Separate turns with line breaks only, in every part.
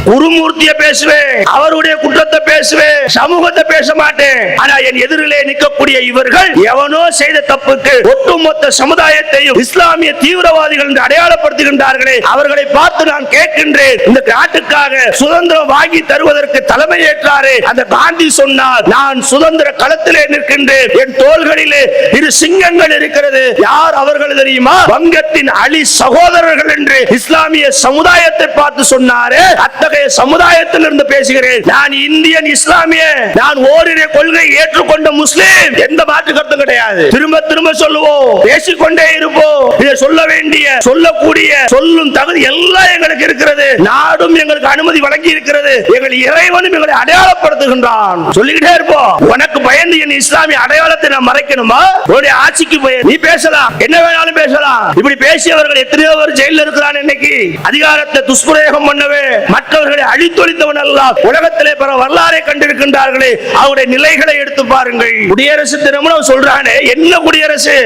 குருமூர்த்திய பேசுவேன், அவருடைய குற்றத்தை பேசுவேன், சமூகத்தை பேச மாட்டேன். ஆனா என் எதிரிலே நிற்கக்கூடிய இவர்கள் எவனோ செய்த தப்புக்கு ஒட்டுமொத்த சமுதாயத்தையும் இஸ்லாமிய தீவிரவாதிகள் என்று அடையாளப்படுத்துகின்றார்களே, அவர்களை பார்த்து நான் கேட்கின்றேன், இந்த நாட்டுக்காக சுதந்திரம் வாங்கி தருவதற்கு தலைமை ஏற்றாரே அந்த காந்தி சொன்னார், நான் சுதந்திர களத்திலே நிற்கின்றேன், என் தோள்களிலே இரு சிங்கங்கள் இருக்கிறது. யார் அவர்கள் தெரியுமா? வங்கத்தின் அலி சகோதரர்கள் என்று இஸ்லாமிய சமுதாயத்தை பார்த்து சொன்னாரே, அத்தகைய சமுதாயத்திலிருந்து பேசுகிறேன். நான் இந்தியன் இஸ்லாமிய, நான் ஓரிரை கொள்கை ஏற்றுக்கொண்ட முஸ்லிம், எந்த மாற்று கருத்தும் கிடையாது. திரும்ப திரும்ப சொல்லுவோம், பேசிக்கொண்டே இருப்போம். இதை சொல்ல வேண்டிய, சொல்லக்கூடிய, சொல்லும் தகுதி எல்லாம் எங்களுக்கு இருக்கிறது. நாடும் எங்களுக்கு அனுமதி வழங்கி இருக்கிறது. எங்கள் இறைவனும் எங்களை அடையாளப்படுத்துகின்றான். சொல்லிக்கிட்டே இருப்போம். உனக்கு பயந்து என் இஸ்லாமிய அடையாளத்தை நான் மறைக்கணுமா? உன்னுடைய ஆட்சிக்கு நீ பேசலாம், என்ன வேணாலும் பேசலாம். இப்படி பேசியவர்கள் எத்தனையோ பேர் ஜெயிலில் இருக்கிறான். இன்னைக்கு அதிகாரத்தை துஷ்பிரயோகம் பண்ணவே மற்றவர்களை அழித்தொழித்தவன் எல்லாம் உலகத்திலே பல வரலாறை கண்டிருக்கின்றார்களே, அவருடைய நிலைகளை எடுத்து பாருங்கள். குடியரசு தினம்னு சொல்றானே, என்ன குடியரசு?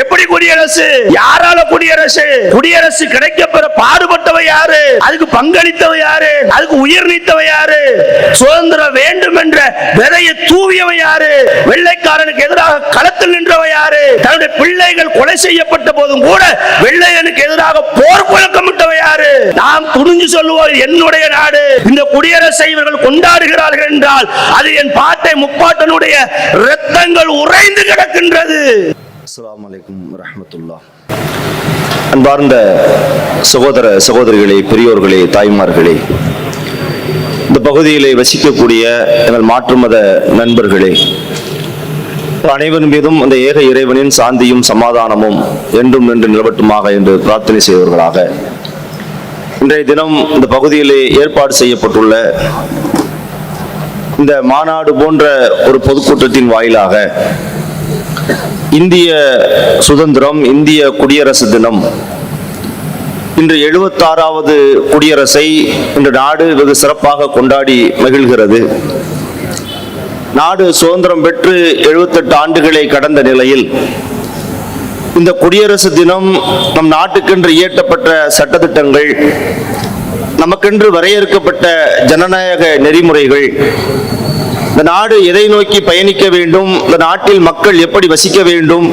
எப்படி குடியரசு? யாரால குடியரசு? குடியரசு கிடைக்க பெற பாடுபட்டவை யாரு? அதுக்கு பங்களித்தவை யாரு? அதுக்கு உயிர் நீத்தவை யாரு? சுதந்திரம் வேண்டும் என்ற விதையை தூவியவை யாரு? வெள்ளைக்காரனுக்கு எதிராக களத்தில் நின்றவை யாரு? தன்னுடைய பிள்ளைகள் கொலை செய்யப்பட்ட போதும் கூட வெள்ளையனுக்கு எதிராக போர் முழக்கமிட்டவை யாரு? நாம் துணிஞ்சு சொல்லுவோம், என்னுடைய நாடு. இந்த குடியரசை இவர்கள் கொண்டாடுகிறார்கள் என்றால் அது என் பாட்டை முப்பாட்டனுடைய இரத்தங்கள் உறைந்து கிடக்கின்றது.
அஸ்ஸலாமு அலைக்கும் வரஹ்மத்துல்லாஹ். அன்பார்ந்த சகோதர சகோதரிகளே, பெரியோர்களே, தாய்மார்களே, இந்த பகுதியிலே வசிக்கக்கூடிய எங்கள் மாற்று மத நண்பர்களே, அனைவரின் மீதும் அந்த ஏக இறைவனின் சாந்தியும் சமாதானமும் என்றும் நின்று நிலவட்டுமாக என்று பிரார்த்தனை செய்தவர்களாக, இன்றைய தினம் இந்த பகுதியிலே ஏற்பாடு செய்யப்பட்டுள்ள இந்த மாநாடு போன்ற ஒரு பொதுக்கூட்டத்தின் வாயிலாக இந்திய சுதந்திரம், இந்திய குடியரசு தினம், இன்று 76வது குடியரசை இன்று நாடு வெகு சிறப்பாக கொண்டாடி மகிழ்கிறது. நாடு சுதந்திரம் பெற்று 78 ஆண்டுகளை கடந்த நிலையில் இந்த குடியரசு தினம் நம் நாட்டுக்கென்று இயற்றப்பட்ட சட்டத்திட்டங்கள், நமக்கென்று வரையறுக்கப்பட்ட ஜனநாயக நெறிமுறைகள், இந்த நாடு எதை நோக்கி பயணிக்க வேண்டும், இந்த நாட்டில் மக்கள் எப்படி வசிக்க வேண்டும்,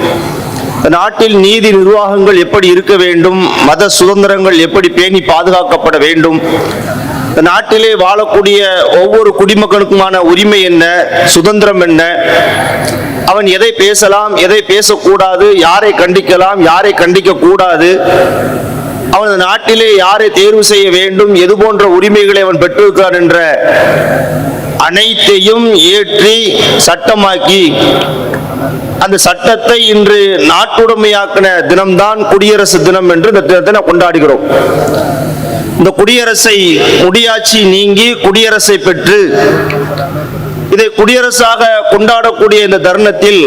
இந்த நாட்டில் நீதி நிர்வாகங்கள் எப்படி இருக்க வேண்டும், மத சுதந்திரங்கள் எப்படி பேணி பாதுகாக்கப்பட வேண்டும், இந்த நாட்டிலே வாழக்கூடிய ஒவ்வொரு குடிமகனுக்குமான உரிமை என்ன, சுதந்திரம் என்ன, அவன் எதை பேசலாம், எதை பேசக்கூடாது, யாரை கண்டிக்கலாம், யாரை கண்டிக்க கூடாது, அவன் நாட்டிலே யாரை தேர்வு செய்ய வேண்டும், எது போன்ற உரிமைகளை அவன் பெற்றிருக்கிறான் என்ற அனைத்தையும் ஏற்றி சட்டமாக்கி அந்த சட்டத்தை இன்று நாட்டுடைமையாக்கின தினம்தான் குடியரசு தினம் என்று இந்த தினத்தை கொண்டாடுகிறோம். இந்த குடியரசை முடியாட்சி நீங்கி குடியரசை பெற்று இதை குடியரசாக கொண்டாடக்கூடிய இந்த தருணத்தில்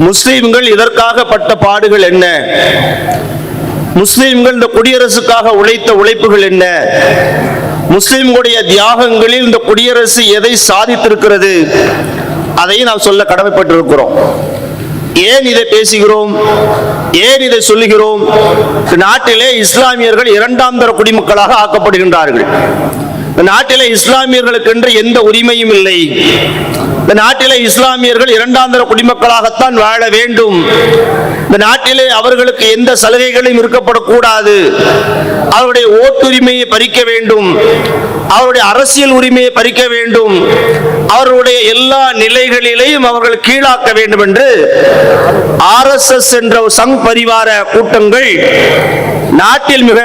முஸ்லிம்கள் இதற்காக பட்ட பாடுகள் என்ன, முஸ்லிம்கள் இந்த குடியரசுக்காக உழைத்த உழைப்புகள் என்ன, முஸ்லிம்களுடைய தியாகங்களில் இந்த குடியரசு எதை சாதித்திருக்கிறது, அதை நாம் சொல்ல கடமைப்பட்டிருக்கிறோம். ஏன் இதை பேசுகிறோம், ஏன் இதை சொல்லுகிறோம்? நாட்டிலே இஸ்லாமியர்கள் 2ஆம் தர குடிமக்களாக ஆக்கப்படுகின்றார்கள். இந்த நாட்டிலே இஸ்லாமியர்களுக்கு என்று எந்த உரிமையும் இல்லை. இந்த நாட்டிலே இஸ்லாமியர்கள் 2ஆம் தர குடிமக்களாகத்தான் வாழ வேண்டும். இந்த நாட்டிலே அவர்களுக்கு எந்த சலுகைகளும் இருக்கப்படக்கூடாது. அவருடைய ஓட்டுரிமையை பறிக்க வேண்டும், அவருடைய அரசியல் உரிமையை பறிக்க வேண்டும், அவருடைய எல்லா நிலைகளிலேயும் அவர்கள் கீழாக்க வேண்டும் என்று RSS என்ற சங் பரிவார கூட்டங்கள் நாட்டில் மிக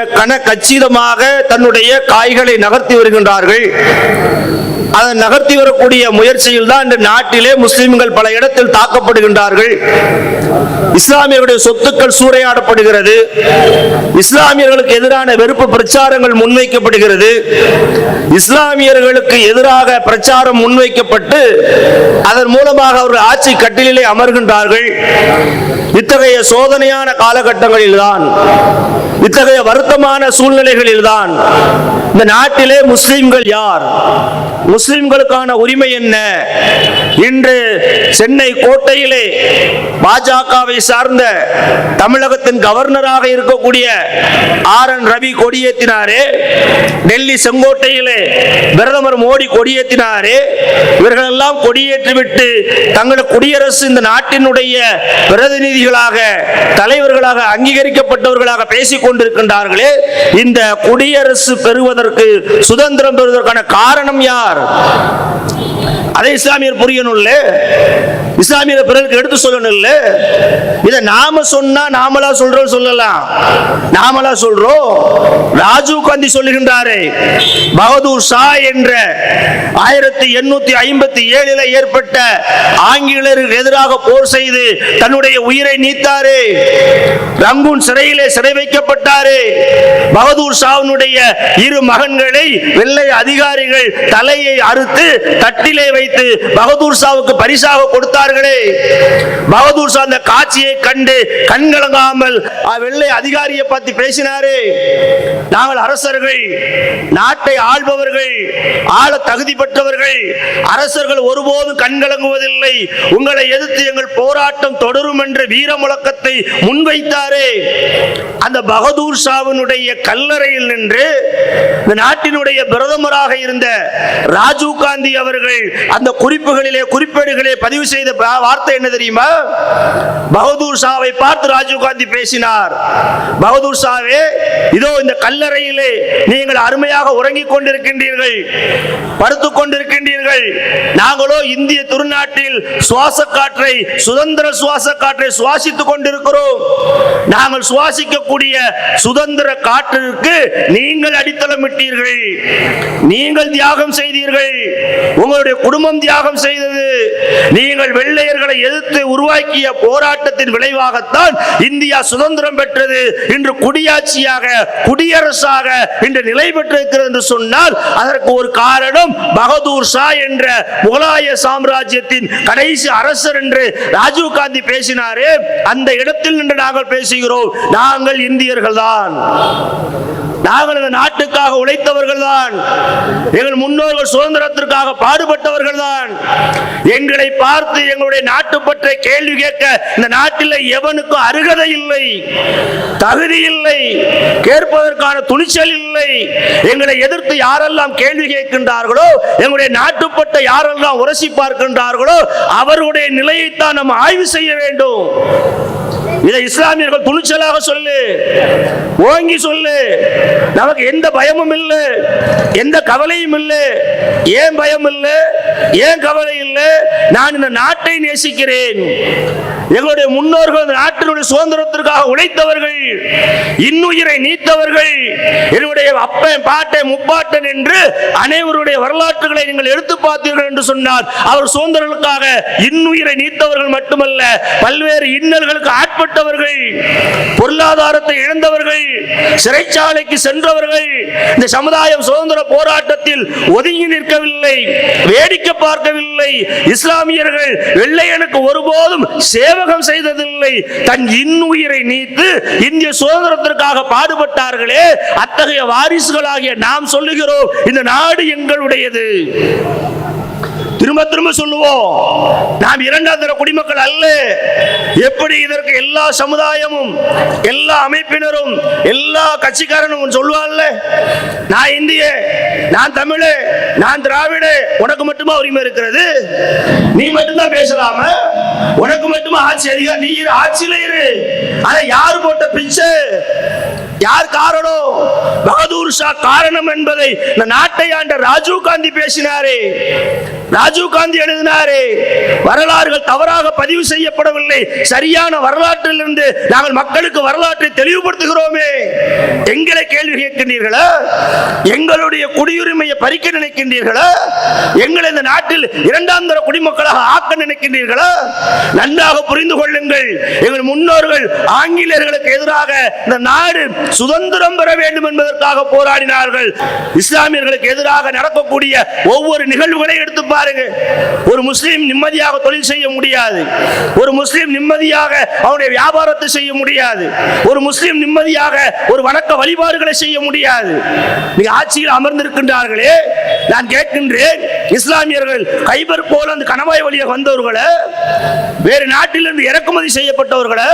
கச்சிதமாக தன்னுடைய காய்களை நகர்த்தி வருகின்றார்கள். அதை நகர்த்தி வரக்கூடிய முயற்சியில் தான் இந்த நாட்டிலே முஸ்லிம்கள் பல இடத்தில் தாக்கப்படுகின்றார்கள். இஸ்லாமியர்களுடைய சொத்துக்கள் சூறையாடப்படுகிறது. இஸ்லாமியர்களுக்கு எதிரான வெறுப்பு பிரச்சாரங்கள் முன்வைக்கப்படுகிறது. இஸ்லாமியர்களுக்கு எதிராக பிரச்சாரம் முன்வைக்கப்பட்டு அதன் மூலமாக அவர்கள் ஆட்சி கட்டிலே அமர்கின்றார்கள். இத்தகைய சோதனையான காலகட்டங்களில்தான், இத்தகைய வருத்தமான சூழ்நிலைகளில்தான் இந்த நாட்டிலே முஸ்லிம்கள் யார், முஸ்லிம்களுக்கான உரிமை என்ன? இன்று சென்னை கோட்டையிலே பாஜகவை சார்ந்த தமிழகத்தின் கவர்னராக இருக்கக்கூடிய RN ரவி கொடியேற்றினாரே, டெல்லி செங்கோட்டையிலே பிரதமர் மோடி கொடியேற்றினாரே, இவர்கள் எல்லாம் கொடியேற்றிவிட்டு தங்கள் குடியரசு இந்த நாட்டினுடைய பிரதிநிதிகளாக, தலைவர்களாக, அங்கீகரிக்கப்பட்டவர்களாக பேசிக் கொண்டிருக்கின்றார்களே, இந்த குடியரசு பெறுவதற்கு, சுதந்திரம் பெறுவதற்கான காரணம் யார்? அதை இஸ்லாமியர் புரியணும், இஸ்லாமிய பிறருக்கு எடுத்து சொல்லணும். இதை நாம சொன்னா நாமளா சொல்றோம் சொல்லலாம், நாமளா சொல்றோம். ராஜீவ் காந்தி சொல்லுகின்றாரே, பகதூர் ஷா என்ற 1857 ஏற்பட்ட ஆங்கிலேயருக்கு எதிராக போர் செய்து தன்னுடைய உயிரை நீத்தாரே, ரங்கூன் சிறையிலே சிறை வைக்கப்பட்டாரே, பகதூர் ஷாவினுடைய 2 மகன்களை வெள்ளை அதிகாரிகள் தலையை அறுத்து தட்டிலே வைத்து பகதூர் ஷாவுக்கு பரிசாக கொடுத்தார்களே, பகதூர் ஷா அந்த காட்சியை கண்டு கண்கலங்காமல் வெள்ளை அதிகாரியை பற்றி பேசினாரே, நாங்கள் அரசர்கள், நாட்டை ஆள்பவர்கள், ஆள தகுதி பெற்றவர்கள், அரசர்கள் ஒருபோதும் கண்கலங்குவதில்லை, உங்களை எதிர்த்து எங்கள் போராட்டம் தொடரும் என்ற வீர முழக்கத்தை முன்வைத்தாரே. அந்த பகதூர் ஷாவினுடைய கல்லறையில் நின்று இந்த நாட்டினுடைய பிரதமராக இருந்த ராஜீவ் காந்தி அவர்கள் அந்த குறிப்புகளிலே, குறிப்பேடுகளே பதிவு செய்த வார்த்தை என்ன தெரியுமா? பகதூர் ஷாவை பார்த்து ராஜீவ் காந்தி பேசினார், பகதூர் ஷாவே, இதோ இந்த கல்லறையிலே நீங்கள் அருமையாக உறங்கிக் கொண்டிருக்கின்றீர்கள், படுத்துக் கொண்டிருக்கின்றீர்கள், நாங்களோ இந்திய திருநாட்டில் சுவாச காற்றை, சுதந்திர சுவாச காற்றை சுவாசித்துக் கொண்டிருக்கிறோம். நாங்கள் சுவாசிக்கக்கூடிய சுதந்திர காற்றிற்கு நீங்கள் அடித்தளமிட்டீர்கள், நீங்கள் தியாகம் செய்தீர்கள், உங்களுடைய குடும்பம் தியாகம் செய்தது. நீங்கள் வெள்ளையர்களை எதிர்த்து உருவாக்கிய போராட்டத்தின் விளைவாகத்தான் இந்தியா சுதந்திரம் பெற்றது. இன்று குடியாட்சியாக, குடியரசாக இன்று நிலை பெற்றிருக்கிறது என்று சொன்னால் அதற்கு ஒரு காரணம் பகதூர் ஷா என்ற முகலாய சாம்ராஜ்யத்தின் கடைசி அரசர் என்று ராஜீவ் காந்தி பேசினாரே, அந்த இடத்தில் நின்று நாங்கள் பேசுகிறோம். நாங்கள் இந்தியர்கள் தான், நாங்கள் இந்த நாட்டுக்காக உழைத்தவர்கள் தான், எங்கள் முன்னோர்கள் சுதந்திரத்திற்காக பாடுபட்டவர்கள் தான். எங்களை பார்த்து எங்களுடைய நாட்டு பற்றி கேள்வி கேட்க இந்த நாட்டில் எவனுக்கும் அருகதை இல்லை, தகுதி இல்லை, கேட்பதற்கான துணிச்சல் இல்லை. எங்களை எதிர்த்து யாரெல்லாம் கேள்வி கேட்கின்றார்களோ, எங்களுடைய நாட்டுப்பட்ட யாரெல்லாம் உரசி பார்க்கின்றார்களோ அவருடைய நிலையைத்தான் நாம் ஆய்வு செய்ய வேண்டும். இதை இஸ்லாமியர்கள் துணிச்சலாக சொல்லு, ஓங்கி சொல்லு. நமக்கு எந்த பயமும் இல்லை, எந்த கவலையும் இல்லை. ஏன் பயம் இல்லை, ஏன் கவலை இல்லை? நான் இந்த நாட்டை நேசிக்கிறேன். எங்களுடைய முன்னோர்கள் இந்த நாட்டினுடைய சுதந்திரத்திற்காக உழைத்தவர்கள், இன்னுயிரை நீத்தவர்கள், என்னுடைய அப்பன், பாட்டன், முப்பாட்டன் என்று அனைவருடைய வரலாற்றுகளை நீங்கள் எடுத்து பார்த்தீர்கள் என்று சொன்னால் அவர் சுதந்திரங்களுக்காக இன்னுயிரை நீத்தவர்கள் மட்டுமல்ல, பல்வேறு இன்னல்களுக்கு ஆட்பட்டவர்கள், பொருளாதாரத்தை இழந்தவர்கள், சிறைச்சாலைக்கு சென்றவர்கள். இந்த சமுதாயம் சுதந்திர போராட்டத்தில் ஒதுங்கி நிற்கவில்லை, வேடிக்கை பார்க்கவில்லை. இஸ்லாமியர்கள் வெள்ளையனுக்கு ஒருபோதும் சேவகம் செய்ததில்லை, தன் இன்னுயிரை நீத்து இந்திய சுதந்திரத்திற்காக பாடுபட்டார்களே, அத்தகைய வாரிசுகளாகிய நாம் சொல்லுகிறோம், இந்த நாடு எங்களுடையது. திரும்ப திரும்ப சொல்லுவோம், நாம் இரண்டாம் தர குடிமக்கள் அல்ல. எப்படி இதற்கு எல்லா சமுதாயமும், எல்லா அமைப்பினரும், எல்லா கட்சிக்காரனும் சொல்லுவாங்கல்ல, நான் இந்திய, நான் தமிழ, நான் திராவிட, உனக்கு மட்டுமா உரிமை இருக்கிறது? நீ மட்டும்தான் பேசலாம? உனக்கு மட்டுமா ஆட்சி அதிகாரம்? நீ ஆட்சியில இரு. ஆனா யார் போட்ட பிச்சை, யார் காரணம்? பகதூர் ஷா காரணம் என்பதை இந்த நாட்டை ஆண்ட ராஜீவ் காந்தி பேசினாரே, ராஜீவ் காந்தி எழுதினாரே. வரலாறுகள் தவறாக பதிவு செய்யப்படவில்லை, சரியான வரலாற்றில் இருந்து நாங்கள் மக்களுக்கு வரலாற்றை தெளிவுபடுத்துகிறோமே. எங்களை கேள்வி கேட்கின்றீர்களா? எங்களுடைய குடியுரிமை
குடியுரிமையை பறிக்க நினைக்கின்றீர்களா? எங்களை இந்த நாட்டில் இரண்டாம் தர குடிமக்களாக ஆக்க நினைக்கின்றீர்களா? நன்றாக புரிந்து கொள்ளுங்கள். எங்கள் முன்னோர்கள் ஆங்கிலேயர்களுக்கு எதிராக இந்த நாடு சுதந்திரம் பெற வேண்டும் என்பதற்காக போராடினார்கள். இஸ்லாமியர்களுக்கு எதிராக நடக்கக்கூடிய ஒவ்வொரு நிகழ்வுகளை எடுத்து பாருங்க. ஒரு முஸ்லீம் நிம்மதியாக தொழில் செய்ய முடியாது. ஒரு முஸ்லீம் நிம்மதியாக அவருடைய வியாபாரத்தை செய்ய முடியாது. ஒரு முஸ்லீம் நிம்மதியாக ஒரு வணக்க வழிபாடுகளை செய்ய முடியாது. நீங்க ஆட்சியில் அமர்ந்திருக்கின்றார்களே, நான் கேட்கின்றேன், இஸ்லாமியர்கள் கைபர் போல அந்த கணவாய் வழியாக வந்தவர்களை, வேறு நாட்டிலிருந்து இறக்குமதி செய்யப்பட்டவர்களை,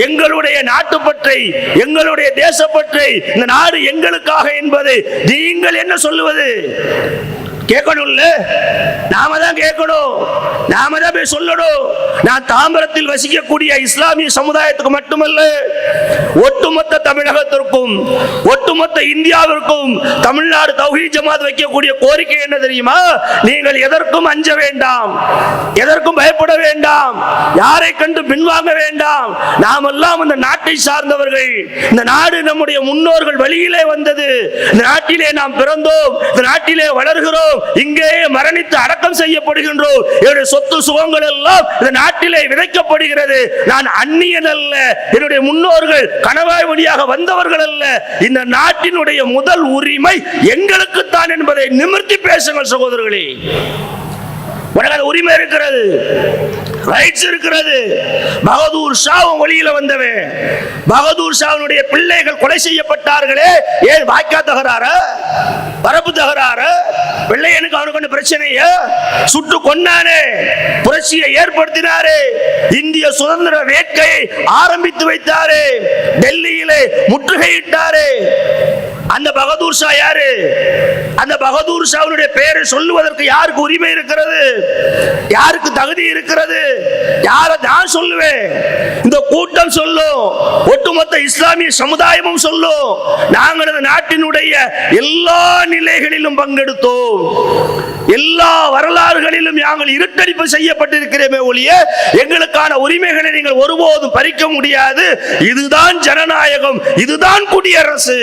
எங்களுடைய நாட்டுப்பற்றை, எங்களுடைய தேசப்பற்றை, இந்த நாடு எங்களுக்காக என்பது நீங்கள் என்ன சொல்லுவது? கேட்கணும்ல, நாம தான் கேட்கணும், நாம தான் போய் சொல்லணும். நான் தாம்பரத்தில் வசிக்கக்கூடிய இஸ்லாமிய சமுதாயத்துக்கு மட்டுமல்ல, ஒட்டுமொத்த தமிழகத்திற்கும் ஒட்டுமொத்த இந்தியாவிற்கும் தமிழ்நாடு தௌஹீத் ஜமாத் வைக்கக்கூடிய கோரிக்கை என்ன தெரியுமா? நீங்கள் எதற்கும் அஞ்ச வேண்டாம், எதற்கும் பயப்பட வேண்டாம், யாரை கண்டு பின்வாங்க வேண்டாம். நாம் எல்லாம் இந்த நாட்டை சார்ந்தவர்கள். இந்த நாடு நம்முடைய முன்னோர்கள் வழியிலே வந்தது. இந்த நாட்டிலே நாம் பிறந்தோம், இந்த நாட்டிலே வளர்கிறோம், இங்கே மரணித்து அடக்கம் செய்யப்படுகின்றோம். என்னுடைய சொத்து சுகங்கள் எல்லாம் இந்த நாட்டிலே விதைக்கப்படுகிறது. நான் அந்நியன் அல்ல, என்னுடைய முன்னோர்கள் கணவாய் வழியாக வந்தவர்கள் அல்ல. இந்த நாட்டினுடைய முதல் உரிமை எங்களுக்கு தான் என்பதை நிமிர்த்தி பேசுங்கள் சகோதரர்களே. உனக்கு உரிமை இருக்கிறது, ரைட்ஸ் இருக்கிறது. பகதூர் ஷா வழியில வந்தவன். பகதூர் ஷாவுடைய பிள்ளைகள் கொலை செய்யப்பட்டார்களே, ஏன் வாய்க்கா தகராறு, பரப்பு தகராறு, பிள்ளையனுக்கு அவனுக்கு பிரச்சனைய சுட்டு கொண்டானே, புரட்சியை ஏற்படுத்தினாரே, இந்திய சுதந்திர வேட்கையை ஆரம்பித்து வைத்தாரே, டெல்லியிலே முற்றுகையிட்டாரே. அந்த பகதூர் ஷா யாரு? அந்த பகதூர் ஷாவுடைய பெயரை சொல்லுவதற்கு யாருக்கு உரிமை இருக்கிறது? யாருக்கு தகுதி இருக்கிறது? யாரை நான் சொல்லுவேன்? இந்த கூட்டம் சொல்லும், ஒட்டுமொத்த இஸ்லாமிய சமுதாயமும் சொல்லும், நாங்கள் இந்த நாட்டினுடைய எல்லா நிலைகளிலும் பங்கெடுத்தோம், எல்லா வரலாறுகளிலும் நாங்கள் இருட்டடிப்பு செய்யப்பட்டிருக்கிறோமே ஒழிய எங்களுக்கான உரிமைகளை நீங்கள் ஒருபோதும் பறிக்க முடியாது. இதுதான் ஜனநாயகம், இதுதான் குடியரசு.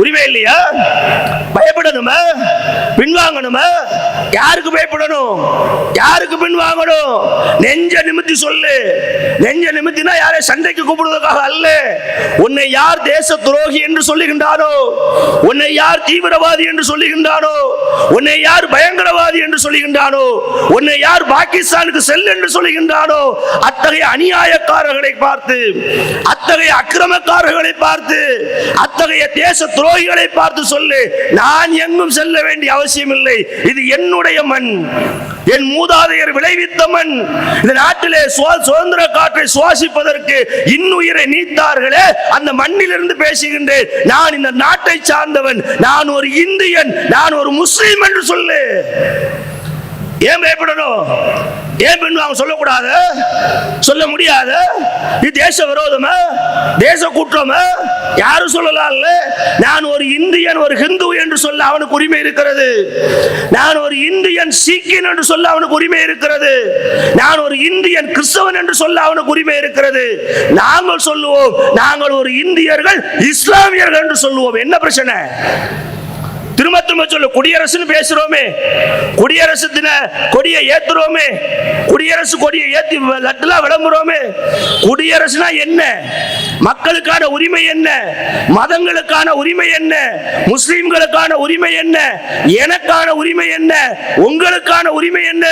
உரிமை இல்லையா? பயப்படணுமா? பின்வாங்கணுமா? யாருக்கு பயப்படணும், யாருக்கு பின்வாங்கணும்? நெஞ்ச நிமித்தி சொல்லு. நெஞ்ச நிமித்தினா யாரை சண்டைக்கு கூப்பிடுவதற்காக அல்ல. உன்னை யார் தேச துரோகி என்று சொல்லுகின்றானோ, உன்னை யார் தீவிரவாதி என்று சொல்லுகின்றானோ, உன்னை யார் பயங்கரவாதி என்று சொல்லுகின்றானோ, உன்னை யார் பாகிஸ்தானுக்கு செல் என்று சொல்லுகின்றானோ, அத்தகைய அநியாயக்காரர்களை பார்த்து, அத்தகைய அக்கிரமக்காரர்களை பார்த்து, அத்தகைய தேச துரோகிகளை பார்த்து சொல்லு, நான் எங்கும் செல்ல வேண்டிய அவசியம் இல்லை. இது என்னுடைய மண், என் மூதாதையர் விளைவித்த மண். இந்த நாட்டிலே சுதந்திர காற்றை சுவாசிப்பதற்கு இன்னுயிரை நீத்தார்களே, அந்த மண்ணிலிருந்து பேசுகின்றேன். நான் இந்த நாட்டை சார்ந்தவன், நான் ஒரு இந்தியன், நான் ஒரு முஸ்லீம் என்று சொல்லு. ஏன் பயப்படணும்? ஏன் பின்வாங்க சொல்லக்கூடாது? சொல்ல முடியாது? இது தேச விரோதமா, தேச குற்றமா? யாரும் சொல்லலாம். நான் ஒரு இந்தியன், ஒரு ஹிந்து என்று சொல்ல அவனுக்கு உரிமை இருக்கிறது. நான் ஒரு இந்தியன் சீக்கியன் என்று சொல்ல அவனுக்கு உரிமை இருக்கிறது. நான் ஒரு இந்தியன் கிறிஸ்தவன் என்று சொல்ல அவனுக்கு உரிமை இருக்கிறது. நாங்கள் சொல்லுவோம், நாங்கள் ஒரு இந்தியர்கள் இஸ்லாமியர்கள் என்று சொல்லுவோம். என்ன பிரச்சனை? திரும்ப திரும்ப சொல்லு. குடியரசுன்னு பேசுறோமே, குடியரசு தின கொடியை ஏத்துறோமே, குடியரசு கொடியை ஏத்தி லட்டுலாம் விளம்புறோமே. குடியரசுனா என்ன? மக்களுக்கான உரிமை என்ன? மதங்களுக்கான உரிமை என்ன? முஸ்லிம்களுக்கான உரிமை என்ன? எனக்கான உரிமை என்ன? உங்களுக்கான உரிமை என்ன?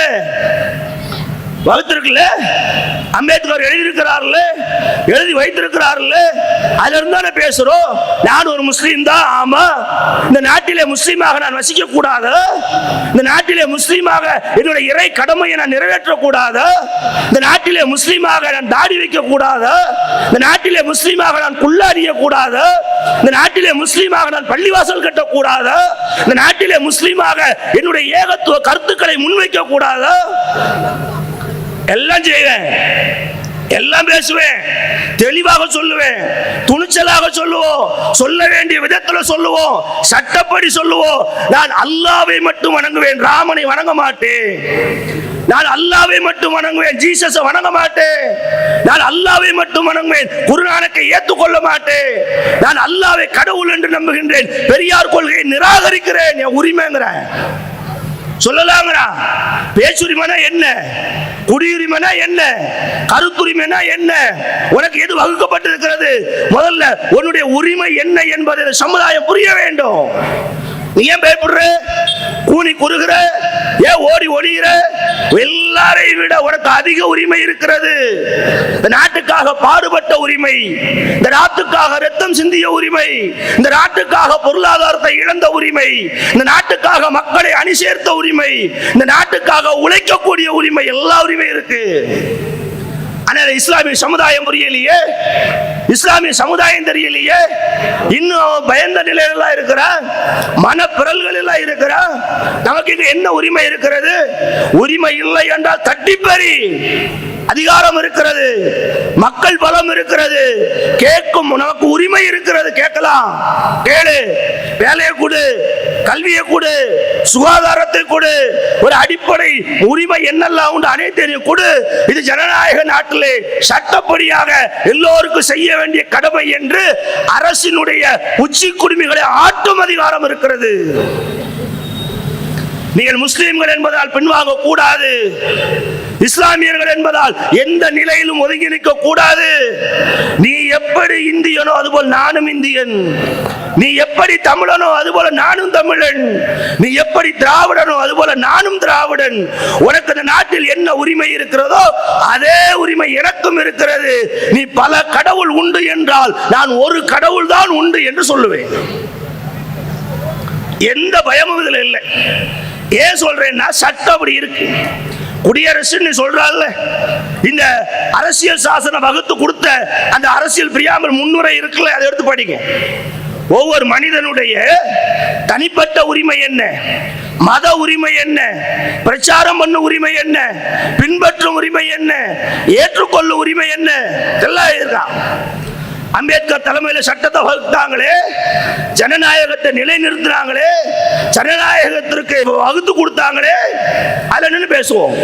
வகுத்திருக்குல்ல, அம்பேத்கர் எழுதியிருக்கிறார்ல, எழுதி வைத்திருக்கிறார்ல, அதுல இருந்தானே பேசுறோம். நான் ஒரு முஸ்லீம் தான். ஆமா, இந்த நாட்டிலே முஸ்லீமாக நான் வசிக்க கூடாது? இந்த நாட்டிலே முஸ்லீமாக என்னுடைய இறை கடமையை நான் நிறைவேற்றக்கூடாது? இந்த நாட்டிலே முஸ்லீமாக நான் தாடி வைக்க கூடாது? இந்த நாட்டிலே முஸ்லீமாக நான் குள்ளாடிய கூடாது? இந்த நாட்டிலே முஸ்லீமாக நான் பள்ளிவாசல் கட்டக்கூடாது? இந்த நாட்டிலே முஸ்லீமாக என்னுடைய ஏகத்துவ கருத்துக்களை முன்வைக்க கூடாது? எல்லாம் செய்வேன், எல்லாம் பேசுவேன், தெளிவாக சொல்லுவேன், துணிச்சலாக சொல்லுவோம், சொல்ல வேண்டிய விதத்தில் சொல்லுவோம், சட்டப்படி சொல்லுவோம். நான் அல்லாஹ்வை மட்டும் வணங்குவேன், ராமனை வணங்க மாட்டேன். நான் அல்லாவை மட்டும் வணங்குவேன், ஜீசஸை வணங்க மாட்டேன். நான் அல்லாவை மட்டும் வணங்குவேன், குர்ஆனை ஏற்றுக்கொள்ள மாட்டேன். நான் அல்லாவை கடவுள் என்று நம்புகின்றேன், பெரியார் கொள்கையை நிராகரிக்கிறேன். என் உரிமைங்கிறேன் சொல்லலாங்கிறா. பேச்சுரிமைனா என்ன, குடியுரிமைனா என்ன, கருத்துரிமைனா என்ன, உனக்கு எது வகுக்கப்பட்டிருக்கிறது? முதல்ல உன்னுடைய உரிமை என்ன என்பதை சமுதாயம் புரிய வேண்டும். நீ ஏன் பயப்படுற, கூனி குறுகிற, ஏன் ஓடி ஒளிகிற? எல்லாரையும் விட உனக்கு அதிக உரிமை இருக்கிறது. இந்த நாட்டுக்காக பாடுபட்ட உரிமை, இந்த நாட்டுக்காக ரத்தம் சிந்திய உரிமை, இந்த நாட்டுக்காக பொருளாதாரத்தை இழந்த உரிமை, இந்த நாட்டுக்காக மக்களை அணி சேர்த்த உரிமை, இந்த நாட்டுக்காக உழைக்கக்கூடிய உரிமை, எல்லா உரிமை இருக்கு. ஆனால் இஸ்லாமிய சமுதாயம் புரியலையே, இஸ்லாமிய சமுதாயம் தெரியலையே. இன்னும் பயந்த நிலையில இருக்கிறா, மனப்பிரல்கள் எல்லாம் இருக்கிறா. நமக்கு இங்க என்ன உரிமை இருக்கிறது? உரிமை இல்லை என்றால் தட்டிப்பறி. அதிகாரம் இருக்கிறது, மக்கள் பலம் இருக்கிறது, கேட்கும் நமக்கு உரிமை இருக்கிறது. கேட்கலாம், கேளு. வேலையை கொடு, கல்வியை கொடு, சுகாதாரத்தை கொடு, ஒரு அடிப்படை உரிமை என்னெல்லாம் உண்டு அனைத்தையும் கொடு. இது ஜனநாயக நாட்டிலே சட்டப்படியாக எல்லோருக்கும் செய்ய வேண்டிய கடமை என்று அரசினுடைய உச்சி குடிமைகளை ஆட்டும் அதிகாரம் இருக்கிறது. நீங்கள் முஸ்லிம்கள் என்பதால் பின்வாங்க கூடாது, இஸ்லாமியர்கள் என்பதால் எந்த நிலையிலும் ஒதுங்கி நிற்க கூடாது. நீ எப்படி இந்தியனோ அதுபோல் நானும் இந்தியன், நீ எப்படி தமிழனோ அதுபோல நானும் தமிழன், நீ எப்படி திராவிடனோ அதுபோல நானும் திராவிடன். உனக்கு இந்த நாட்டில் என்ன உரிமை இருக்கிறதோ அதே உரிமை எனக்கும் இருக்கிறது. நீ பல கடவுள் உண்டு என்றால் நான் ஒரு கடவுள் தான் உண்டு என்று சொல்லுவேன். எந்த பயமும் இதில் இல்லை. ஏன் சொல்றேன்னா சட்டம் அப்படி இருக்கு. குடியரசு சொல்றாங்க, இந்த அரசியல் சாசனம் வகுத்து கொடுத்த அந்த அரசியல் பிரியாமல் முன்னுரை இருக்குல்ல, அதை எடுத்து படிங்க. ஒவ்வொரு மனிதனுடைய தனிப்பட்ட உரிமை என்ன, மத உரிமை என்ன, பிரச்சாரம் பண்ண உரிமை என்ன, பின்பற்றும் உரிமை என்ன, ஏற்றுக்கொள்ளும் உரிமை என்ன, எல்லாம் இருக்கான். அம்பேத்கர் தலைமையில் சட்டத்தை வகுத்தாங்களே, ஜனநாயகத்தை நிலைநிறுத்தினாங்களே, ஜனநாயகத்திற்கு வகுத்து கொடுத்தாங்களே, அதுல நின்று பேசுவோம்,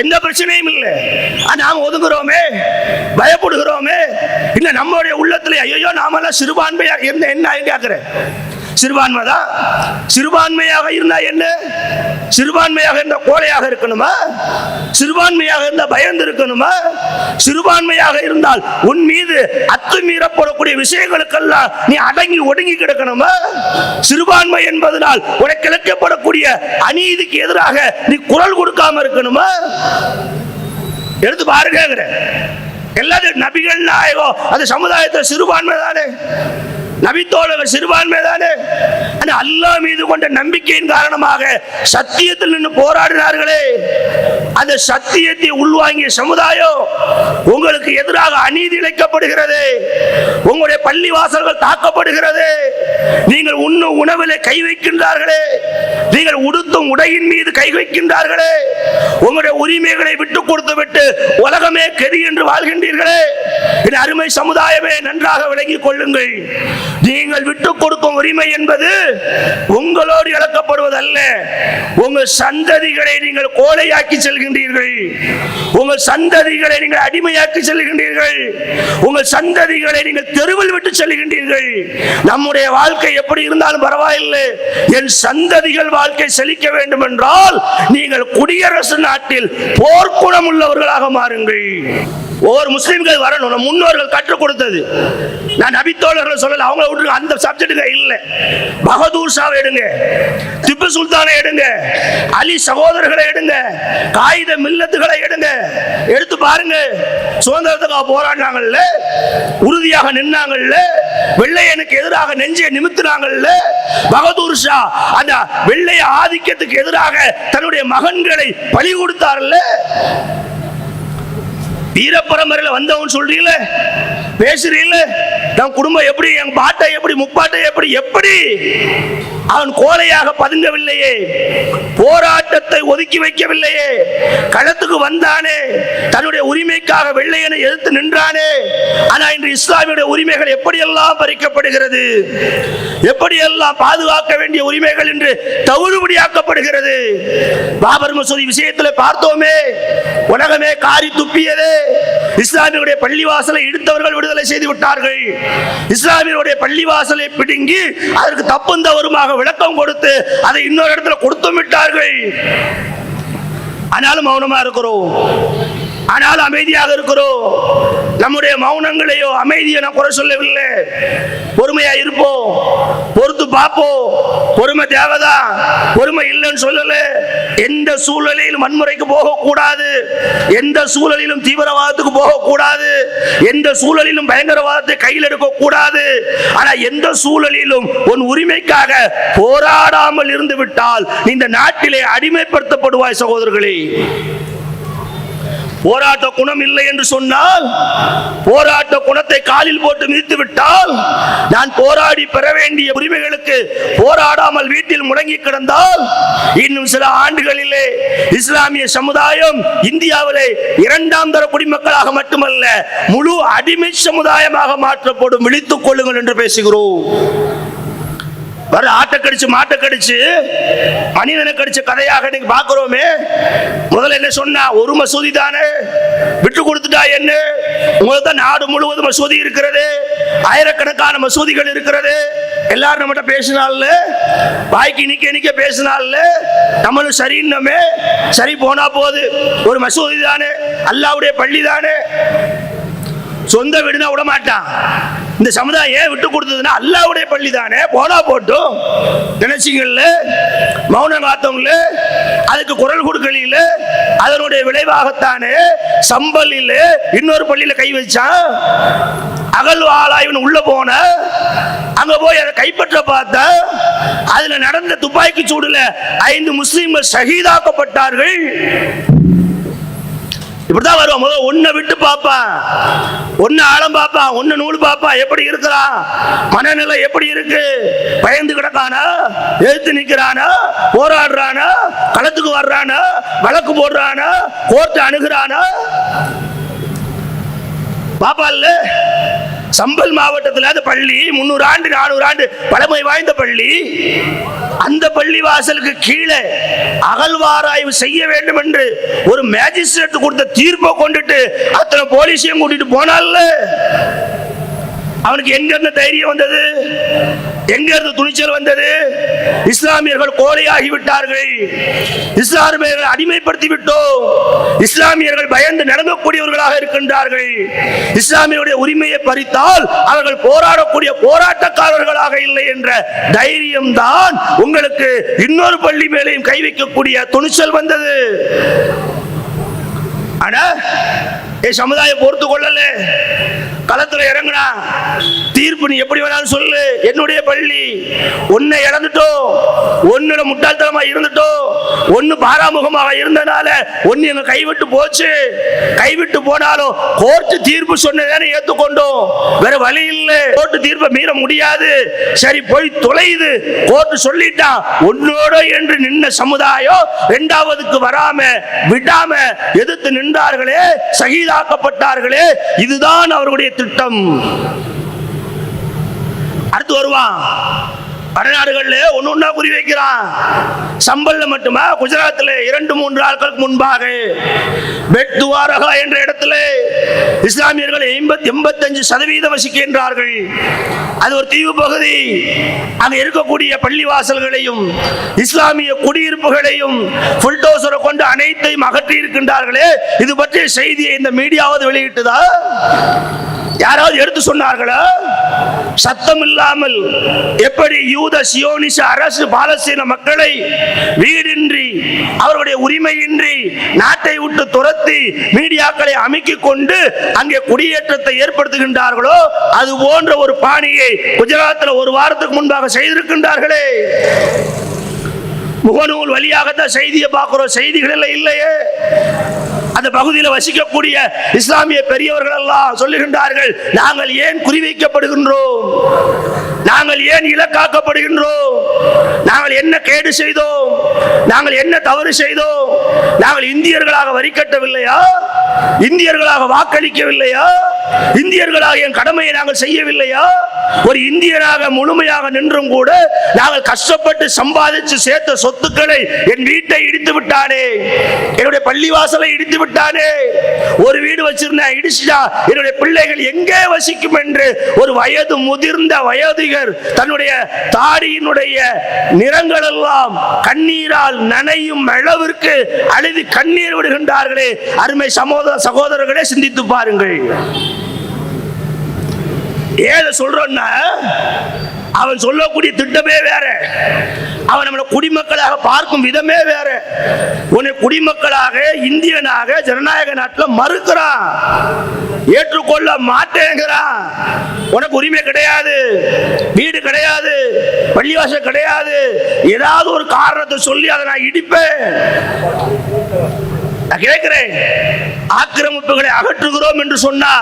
எந்த பிரச்சனையும் இல்லை. நாம் ஒதுங்குறோமே, பயப்படுகிறோமே. இல்ல நம்மளுடைய உள்ளத்துல ஐயோ நாமெல்லாம் சிறுபான்மையா இருந்த என்ன கேட்கிறேன். சிறுபான்மைதான். சிறுபான்மையாக இருந்தா என்ன? சிறுபான்மையாக இருந்த கோழையாக இருக்கணுமா? சிறுபான்மையாக இருந்த பயந்து இருக்கணுமா? சிறுபான்மையாக இருந்தால் உன் மீது அத்துமீறப்படக்கூடிய விஷயங்களுக்கெல்லாம் நீ அடங்கி ஒடுங்கி கிடக்கணுமா? சிறுபான்மை என்பதனால் உனக்கு இழைக்கப்படக்கூடிய அநீதிக்கு எதிராக நீ குரல் கொடுக்காம இருக்கணுமா? எடுத்து பாருங்க. எல்லாரும் நபிகள் நாயகம் அது சமுதாயத்தில் சிறுபான்மை தானே, நபித்தோழர்கள் சிறுபான்மை தானே. அல்லாஹ் மீது கொண்ட நம்பிக்கையின் காரணமாக சத்தியத்தில் நின்று போராடினார்களே, அந்த சத்தியத்தை உள்வாங்கிய சமுதாயம் உங்களுக்கு எதிராக அநீதி இழைக்கப்படுகிறது, உங்களுடைய பள்ளிவாசல்கள் தாக்கப்படுகிறது, நீங்கள் உண்ணும் உணவிலே கை வைக்கின்றார்களே, நீங்கள் உடுத்தும் உடையின் மீது கை வைக்கின்றார்களே, உங்களுடைய உரிமைகளை விட்டுக் கொடுத்து விட்டு உலகமே கெதி என்று வாழ்கின்றீர்களே. என் அருமை சமுதாயமே நன்றாக விளங்கிக் கொள்ளுங்கள். நீங்கள் விட்டுக் கொடுக்கும் உரிமை என்பது உங்களோடு இழக்கப்படுவதல்ல. உங்கள் சந்ததிகளை நீங்கள் கோழையாக்கி செல்கின்றீர்கள், உங்கள் சந்ததிகளை நீங்கள் அடிமையாக்கி செல்கின்றீர்கள், உங்கள் சந்ததிகளை நீங்கள் தெருவில் விட்டு செல்கின்றீர்கள். நம்முடைய வாழ்க்கை எப்படி இருந்தாலும் பரவாயில்லை, என் சந்ததிகள் வாழ்க்கை செழிக்க வேண்டும் என்றால் நீங்கள் குடியரசு நாட்டில் போர்க்குணம் உள்ளவர்களாக மாறுங்கள். ஒவ்வொரு முஸ்லிம்கள் வரணும், முன்னோர்கள் கற்றுக் கொடுத்தது. நான் நபித்தோழர்கள் சொல்லல, அவங்க விட்டு அந்த சப்ஜெக்ட் இல்லை. பகதூர் ஷாவை எடுங்க, திப்பு சுல்தானை எடுங்க, அலி சகோதரர்களை எடுங்க, காயித மில்லத்துகளை எடுங்க, எடுத்து பாருங்க. சுதந்திரத்துக்காக போராடினாங்கல்ல, உறுதியாக நின்னாங்கல்ல, வெள்ளையனுக்கு எதிராக நெஞ்சை நிமித்தினாங்கல்ல. பகதூர் ஷா அந்த வெள்ளைய ஆதிக்கத்துக்கு எதிராக தன்னுடைய மகன்களை பலி கொடுத்தார்ல. வீர பரம்பரையில் வந்தவன் சொல்றீங்களே, பேசுறீங்களே, நம் குடும்பம் எப்படி, என் பாட்டை எப்படி, முப்பாட்டை எப்படி எப்படி அவன் கோலையாக பதுங்கவில்லையே, போராட்டத்தை ஒதுக்கி வைக்கவில்லையே, களத்துக்கு வந்தானே, தன்னுடைய உரிமைக்காக வெள்ளையனை எதிர்த்து நின்றானே. ஆனா இன்று இஸ்லாமிய உரிமைகள் எப்படியெல்லாம் பறிக்கப்படுகிறது, எப்படியெல்லாம் பாதுகாக்க வேண்டிய உரிமைகள் என்று தவிடுபடியாக்கப்படுகிறது. பாபர் மசூதி விஷயத்தில் பார்த்தோமே, உலகமே காரி துப்பியது. இஸ்லாமியுடைய பள்ளிவாசலை இடித்தவர்கள் விடுதலை செய்து விட்டார்கள். இஸ்லாமியுடைய பள்ளிவாசலை பிடுங்கி அதற்கு தப்பும் தவறுமாக விளக்கம் கொடுத்து அதை இன்னொரு இடத்துல கொடுத்து விட்டார்கள். ஆனாலும் மௌனமா இருக்கிறோம், ஆனாலும் அமைதியாக இருக்கிறோம். நம்முடைய மௌனங்களையோ அமைதியை நான் குறை சொல்லவில்லை. பொறுமையா இருப்போம், பொறுத்து பார்ப்போம். பொறுமை தேவைதான், பொறுமை இல்லைன்னு சொல்லல. எந்த சூழலிலும் வன்முறைக்கு போகக்கூடாது, எந்த சூழலிலும் தீவிரவாதத்துக்கு போகக்கூடாது, எந்த சூழலிலும் பயங்கரவாதத்தை கையில் எடுக்கக்கூடாது. ஆனா எந்த சூழலிலும் உன் உரிமைக்காக போராடாமல் இருந்து விட்டால் இந்த நாட்டிலே அடிமைப்படுத்தப்படுவாய் சகோதரர்களே. போராட்ட குணம் இல்லை என்று சொன்னால், போராட்ட குணத்தை காலில் போட்டு மிதித்து விட்டால், நான் போராடி பெற வேண்டிய உரிமைகளுக்கு போராடாமல் வீட்டில் முடங்கி கிடந்தால், இன்னும் சில ஆண்டுகளிலே இஸ்லாமிய சமுதாயம் இந்தியாவிலே இரண்டாம் தர குடிமக்களாக மட்டுமல்ல முழு அடிமை சமுதாயமாக மாற்றப்படும். விழித்துக் கொள்ளுங்கள் என்று பேசுகிறோம். வர ஆட்டை கடிச்சு மாட்டை கடிச்சு மனிதனை கடிச்ச கதையாக நீங்க பாக்குறோமே. முதல்ல என்ன சொன்னா, ஒரு மசூதி தானே விட்டு கொடுத்துட்டா என்ன, உங்களுக்கு தான் நாடு முழுவதும் மசூதி இருக்கிறது, ஆயிரக்கணக்கான மசூதிகள் இருக்கிறது. எல்லாரும் நம்மகிட்ட பேசினால, வாய்க்கு நிக்க பேசினால நம்மளும் சரின்னமே, சரி போனா போது, ஒரு மசூதி தானே, அல்லாஹ்வுடைய பள்ளி தானே, சொந்த வீடுனா விட மாட்டான். இந்த சமுதாயம் ஏன் விட்டு கொடுத்ததுன்னா அல்லாஹ்வுடைய பள்ளி தானே, போனா போட்டும் நினைச்சிங்கல்ல, மௌனம் காத்தவங்கள, அதுக்கு குரல் கொடுக்கல. அதனுடைய விளைவாகத்தானே சம்பலில் இன்னொரு பள்ளியில கை வச்சான். அகழ்வாராய்வு உள்ள போன, அங்க போய் அதை கைப்பற்ற பார்த்தா அதுல நடந்த துப்பாக்கி சூடுல 5 முஸ்லிம்கள் ஷஹீதாக்கப்பட்டார்கள். இப்படிதான் வருவான். முதல்ல ஒன்ன விட்டு பாப்பான், ஒன்னு ஆழம் பாப்பான், ஒன்னு நூல் பாப்பான், எப்படி இருக்கிறான், மனநிலை எப்படி இருக்கு, பயந்து கிடக்கானா, எழுத்து நிக்கிறானா, போராடுறானா, களத்துக்கு வர்றானா, வழக்கு போடுறானா, கோர்ட்டு அணுகிறானா, பாப்பா இல்ல. சம்பல் மாவட்டத்தில் அந்த பள்ளி 300 ஆண்டு 400 ஆண்டு பழமை வாய்ந்த பள்ளி. அந்த பள்ளி வாசலுக்கு கீழே அகழ்வாராய்வு செய்ய வேண்டும் என்று ஒரு மேஜிஸ்ட்ரேட் கொடுத்த தீர்ப்பை கொண்டுட்டு அத்தனை போலீஸையும் கூட்டிட்டு போனால, அவனுக்கு எங்க இருந்த தைரியம் வந்தது, எங்க இருந்து துணிச்சல் வந்தது? இஸ்லாமியர்கள் கோழையாகி விட்டார்கள், இஸ்லாமியர்கள் அடிமைப்படுத்தி விட்டோம், இஸ்லாமியர்கள் பயந்து நடங்கக்கூடியவர்களாக இருக்கின்றார்கள். இஸ்லாமியருடைய உரிமையை பறித்தால் அவர்கள் போராடக்கூடிய போராட்டக்காரர்களாக இல்லை என்ற தைரியம் தான் உங்களுக்கு இன்னொரு பள்ளி மேலையும் கை வைக்கக்கூடிய துணிச்சல் வந்தது. ஆனா சமுதாயம் பொறுத்து கொள்ளல, களத்துல இறங்கினா தீர்ப்பு நீ எப்படி வேணாலும் சொல்லு, என்னுடைய பள்ளி, ஒன்னை இழந்துட்டோம், ஒன்னோட முட்டாள்தனமா இருந்துட்டோம், ஒன்னு பாராமுகமாக இருந்தனால ஒன்னு எங்க கைவிட்டு போச்சு. கைவிட்டு போனாலும் கோர்ட்டு தீர்ப்பு சொன்னதானே ஏத்துக்கொண்டோம், வேற வழி இல்லை, கோர்ட்டு தீர்ப்பை மீற முடியாது, சரி போய் தொலைது, கோர்ட்டு சொல்லிட்டான். உன்னோட என்று நின்ன சமுதாயம் இரண்டாவதுக்கு வராம விடாம எதிர்த்து நின்றார்களே, ஷஹீதாக்கப்பட்டார்களே, இதுதான் அவர்களுடைய திட்டம். அடுத்து வருவான் வடநாடுகள்ல ஒன்னொன்னா குறி வைக்கிறான். சம்பல்ல மட்டுமா, குஜராத்தில் 2-3 நாட்களுக்கு முன்பாக பெட்துவாரகா என்ற இடத்துல இஸ்லாமியர்கள் 85% வசிக்கின்றார்கள். அது ஒரு தீவு பகுதி. அங்க இருக்கக்கூடிய பள்ளிவாசல்களையும் இஸ்லாமிய குடியிருப்புகளையும் புல்டோசரை கொண்டு அனைத்தையும் அகற்றி இருக்கின்றார்களே. இது பற்றிய செய்தியை இந்த மீடியாவது வெளியிட்டதா? யாராவது எடுத்து சொன்னார்களா? சத்தம் இல்லாமல் எப்படி யூத சியோனிச அரசு பாலஸ்தீன மக்களை வீடின்றி, அவர்களுடைய உரிமையின்றி நாட்டை விட்டு துரத்தி மீடியாக்களை அமைக்கிக் கொண்டு அங்கே குடியேற்றத்தை ஏற்படுத்துகின்றார்களோ, அது போன்ற ஒரு பாணியை குஜராத்தில் ஒரு வாரத்துக்கு முன்பாக செய்திருக்கின்றார்களே. முகநூல் வழியாகத்தான் செய்தியை பார்க்கிறோம், செய்திகள் இல்லையே. அந்த பகுதியில் வசிக்கக்கூடிய இஸ்லாமிய பெரியவர்கள் எல்லாம் சொல்லுகின்றார்கள், நாங்கள் ஏன் குறிவைக்கப்படுகின்றோம், நாங்கள் ஏன் இலக்காக்கப்படுகின்றோம், நாங்கள் என்ன கேடு செய்தோம், நாங்கள் என்ன தவறு செய்தோம், நாங்கள் இந்தியர்களாக வரி கட்டவில்லையா, இந்தியர்களாக வாக்களிக்கவில்லையா, இந்தியர்களாக என் கடமையை நாங்கள் செய்யவில்லையா, ஒரு இந்தியனாக முழுமையாக நின்றும் கூட நாங்கள் கஷ்டப்பட்டு சம்பாதிச்சு சேர்த்த சொத்துக்களை என் வீட்டை இடித்து விட்டானே, என்னுடைய பள்ளிவாசலை இடித்து விட்டானே, ஒரு வீடு வச்சிருந்தேன் இடிச்சா என்னுடைய பிள்ளைகள் எங்கே வசிக்கும் என்று ஒரு வயது முதிர்ந்த வயோதிகர் தன்னுடைய தாடியினுடைய நிறங்கள் எல்லாம் கண்ணீரால் நனையும் அளவிற்கு அழுது கண்ணீர் விடுகின்றார்களே. அருமை சகோதரர்களே, சிந்தித்து பாருங்கள். ஏன் சொல்றோம்னா, அவன் சொல்லக்கூடிய திட்டமே வேற, அவன் நம்மளை குடிமக்களாக பார்க்கும் விதமே வேற. உன்னை குடிமக்களாக இந்தியனாக ஜனநாயக நாட்டில் மறுக்கிறான், ஏற்றுக்கொள்ள மாட்டேங்கிறான். உனக்கு உரிமை கிடையாது, வீடு கிடையாது, பள்ளிவாசல் கிடையாது, ஏதாவது ஒரு காரணத்தை சொல்லி அதை நான் இடிப்பேன். நான் கேட்கிறேன், ஆக்கிரமிப்புகளை அகற்றுகிறோம் என்று சொன்னா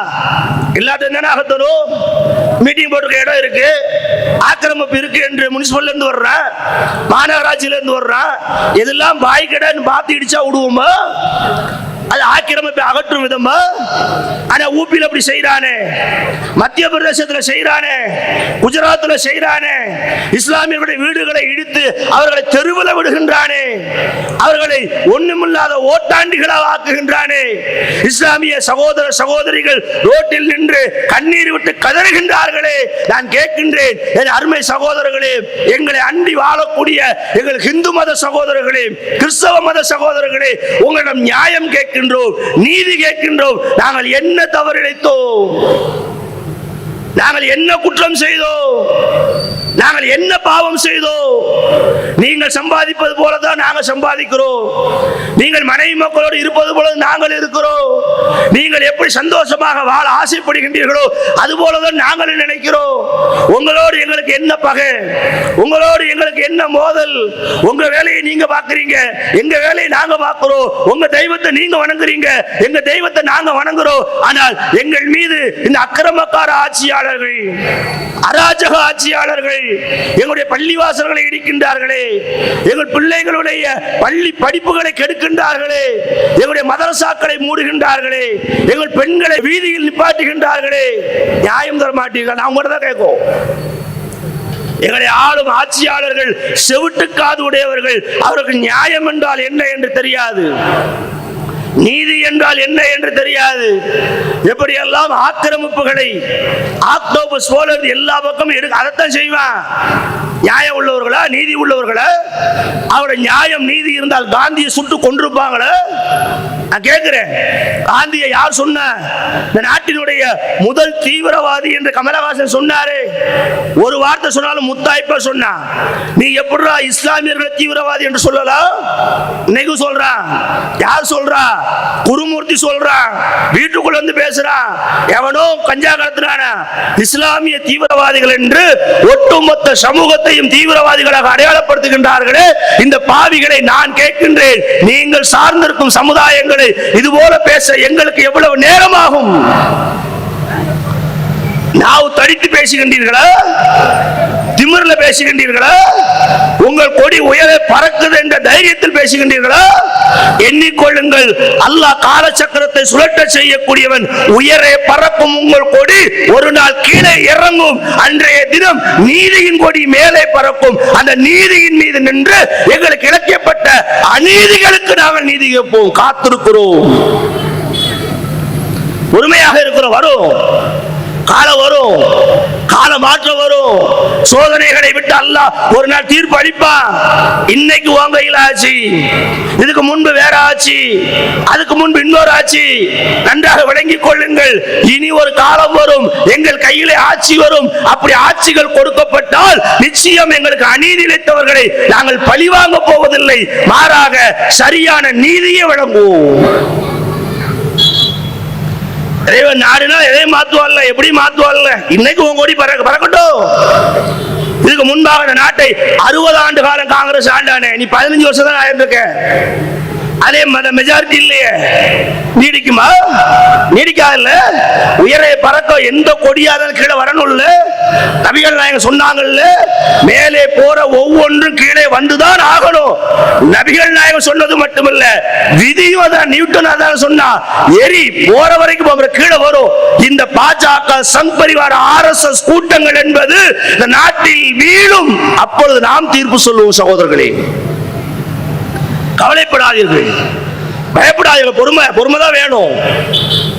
எல்லாத்தையும் தானே அகற்றணும்? மீட்டிங் போட்டுக்க இடம் இருக்கு, ஆக்கிரமிப்பு இருக்கு என்று முனிசிபல்ல இருந்து வர்ற, மாநகராட்சியில இருந்து வர்ற, எதெல்லாம் பாய்கடன்னு பார்த்து இடிச்சா விடுவோமா? அது ஆக்கிரமிப்பை அகற்றும் விதமா? ஆனா ஊபியில் அப்படி செய்யறானே, மத்திய பிரதேசத்தில் செய்யறானே, குஜராத்தில் செய்யறானே, இஸ்லாமியர்களுடைய வீடுகளை இடித்து அவர்களை தெருவில் விடுகின்றானே, அவர்களை ஒண்ணுமில்லாத ஓட்டாண்டிகளாக ஆக்குகின்றானே. இஸ்லாமிய சகோதர சகோதரிகள் ரோட்டில் நின்று கண்ணீர் விட்டு கதறுகின்றார்களே. நான் கேட்கின்றேன், என் அருமை சகோதரர்களே, எங்களை அண்டி வாழக்கூடிய எங்கள் இந்து மத சகோதரர்களே, கிறிஸ்தவ மத சகோதரர்களே, உங்களிடம் நியாயம் கேட்க, நீதி கேட்கின்றோம். நாங்கள் என்ன தவறு இழைத்தோம், நாங்கள் என்ன குற்றம் செய்தோம், நாங்கள் என்ன பாவம் செய்தோம்? நீங்கள் சம்பாதிப்பது போலதான் நாங்கள் சம்பாதிக்கிறோம், நீங்கள் மனைவி மக்களோடு இருப்பது போல நாங்கள் இருக்கிறோம், நீங்கள் எப்படி சந்தோஷமாக வாழ ஆசைப்படுகின்றீர்களோ அது போலதான் நாங்கள் நினைக்கிறோம். உங்களோடு எங்களுக்கு என்ன பகை, உங்களோடு எங்களுக்கு என்ன மோதல்? உங்க வேலையை நீங்க பார்க்கறீங்க, எங்க வேலையை நாங்க பார்க்கிறோம். உங்க தெய்வத்தை நீங்க வணங்குறீங்க, எங்க தெய்வத்தை நாங்க வணங்குறோம். ஆனால் எங்கள் மீது இந்த அக்கிரமக்கார ஆட்சியாளர்கள், அராஜக ஆட்சியாளர்கள் எங்களுடைய பள்ளிவாசல்களை இடிக்கின்றார்களே, எங்கள் பிள்ளைகளுடைய பள்ளி படிப்புகளை கெடுக்கின்றார்களே, எங்களுடைய மதரசாக்களை மூடுகின்றார்களே, எங்கள் பெண்களை வீதியில் நிப்பாட்டுகின்றார்களே. நியாயம் தர மாட்டீர்கள். நான் உங்கள்கிட்ட தான் கேட்கும். எங்களை ஆளும் ஆட்சியாளர்கள் செவிட்டுக்காது உடையவர்கள். அவருக்கு நியாயம் என்றால் என்ன என்று தெரியாது, நீதி என்றால் என்ன என்று தெரியாது. எப்படியெல்லாம் ஆக்கிரமிப்புகளை ஆக்டோபஸ் போல எல்லா பக்கமும் இருக்கு, அதைத்தான் செய்வான். நியாயம் உள்ளவர்களா, நீதி உள்ளவர்களா? அவருடைய நியாயம் நீதி இருந்தால் காந்தியை சுட்டு கொண்டிருப்பாங்களா? நான் கேட்கிறேன், காந்தியை யார் சொன்ன? இந்த நாட்டினுடைய முதல் தீவிரவாதி என்று கமலஹாசன் சொன்னாரே. ஒரு வார்த்தை சொன்னாலும் முத்தாய்ப்பா சொன்னா. நீ எப்படிடா இஸ்லாமியர்களை தீவிரவாதி என்று சொல்லலாம்? இன்னைக்கு சொல்றான். யார் சொல்றா? குருமூர்த்தி சொல்றான், வீட்டுக்குள்ள வந்து பேசுறான். எவனோ கஞ்சா கடத்துறான இஸ்லாமிய தீவிரவாதிகள் என்று ஒட்டுமொத்த சமூகத்தையும் தீவிரவாதிகளாக அடையாளப்படுத்துகின்றார்களே. இந்த பாவிகளை நான் கேட்கின்றேன், நீங்கள் சார்ந்திருக்கும் சமுதாயங்களை இதுபோல பேச எங்களுக்கு எவ்வளவு நேரமாகும்? நாவு தடித்து பேசுகின்றீர்களா? திமிர்ல பேசுகின்றீர்களா? உங்கள் கொடி உயர பறக்குது என்ற தைரியத்தில் பேசுகின்றீர்களா? எண்ணிக்கொள்ளுங்கள், அல்லாஹ் காலச்சக்கரத்தை சுழற்ற செய்யக்கூடியவன். உயரே பறக்கும் உங்கள் கொடி ஒரு நாள் கீழே இறங்கும். அன்றைய தினம் நீதியின் கொடி மேலே பறக்கும். அந்த நீதியின் மீது நின்று எங்களுக்கு இழைக்கப்பட்ட அநீதிகளுக்கு நாங்கள் நீதி கேட்போம். காத்திருக்கிறோம், பொறுமையாக இருக்கிறோம். வரும் காலம், வரும் கால மாற்றம் வரும். சோதனைகளை விட்டு அல்லாஹ் ஒரு நாள் தீர்ப்பு அளிப்பான். இன்னைக்கு உங்க கையில ஆச்சு, இதுக்கு முன்பு வேற ஆச்சு, அதுக்கு முன்பு இன்னொரு ஆட்சி. நன்றாக விளங்கிக் கொள்ளுங்கள், இனி ஒரு காலம் வரும், எங்கள் கையிலே ஆட்சி வரும். அப்படி ஆட்சிகள் கொடுக்கப்பட்டால் நிச்சயம் எங்களுக்கு அநீதி இழைத்தவர்களை நாங்கள் பழிவாங்க போவதில்லை, மாறாக சரியான நீதியை வழங்குவோம். நாடுனா எதை மாத்துவாள்ல, எப்படி மாத்துவாள்ல? இன்னைக்கு உங்க கொடி பறக்கட்டும். இதுக்கு முன்பாக இந்த நாட்டை 60 ஆண்டு காலம் காங்கிரஸ் ஆண்டானே, நீ 15 வருஷம் தான் ஆயிருக்க. அதே மெஜாரிட்டி இல்லையே, நீடிக்குமா? நீடிக்காதுல்ல. உயரே பறக்க எந்த கொடியாத கீழே வரணும்ல. நபிகள் நாயகம் சொன்னாங்கல்ல, மேலே போற ஒவ்வொன்றும் கீழே வந்துதான் ஆகணும். நபிகள் நாயகம் சொன்னது மட்டுமல்ல, விதியும் அதான், நியூட்டன் அதான் சொன்னா, எரி போற வரைக்கும் அப்புறம் கீழே வரும். இந்த பாஜக, சங் பரிவார, RSS கூட்டங்கள் என்பது இந்த நாட்டில் வீழும். அப்பொழுது நாம் தீர்ப்பு சொல்லுவோம். சகோதரர்களே, கவலைப்படாதீர்கள், பயப்படாதீர்கள். பொறுமைதான் வேணும்.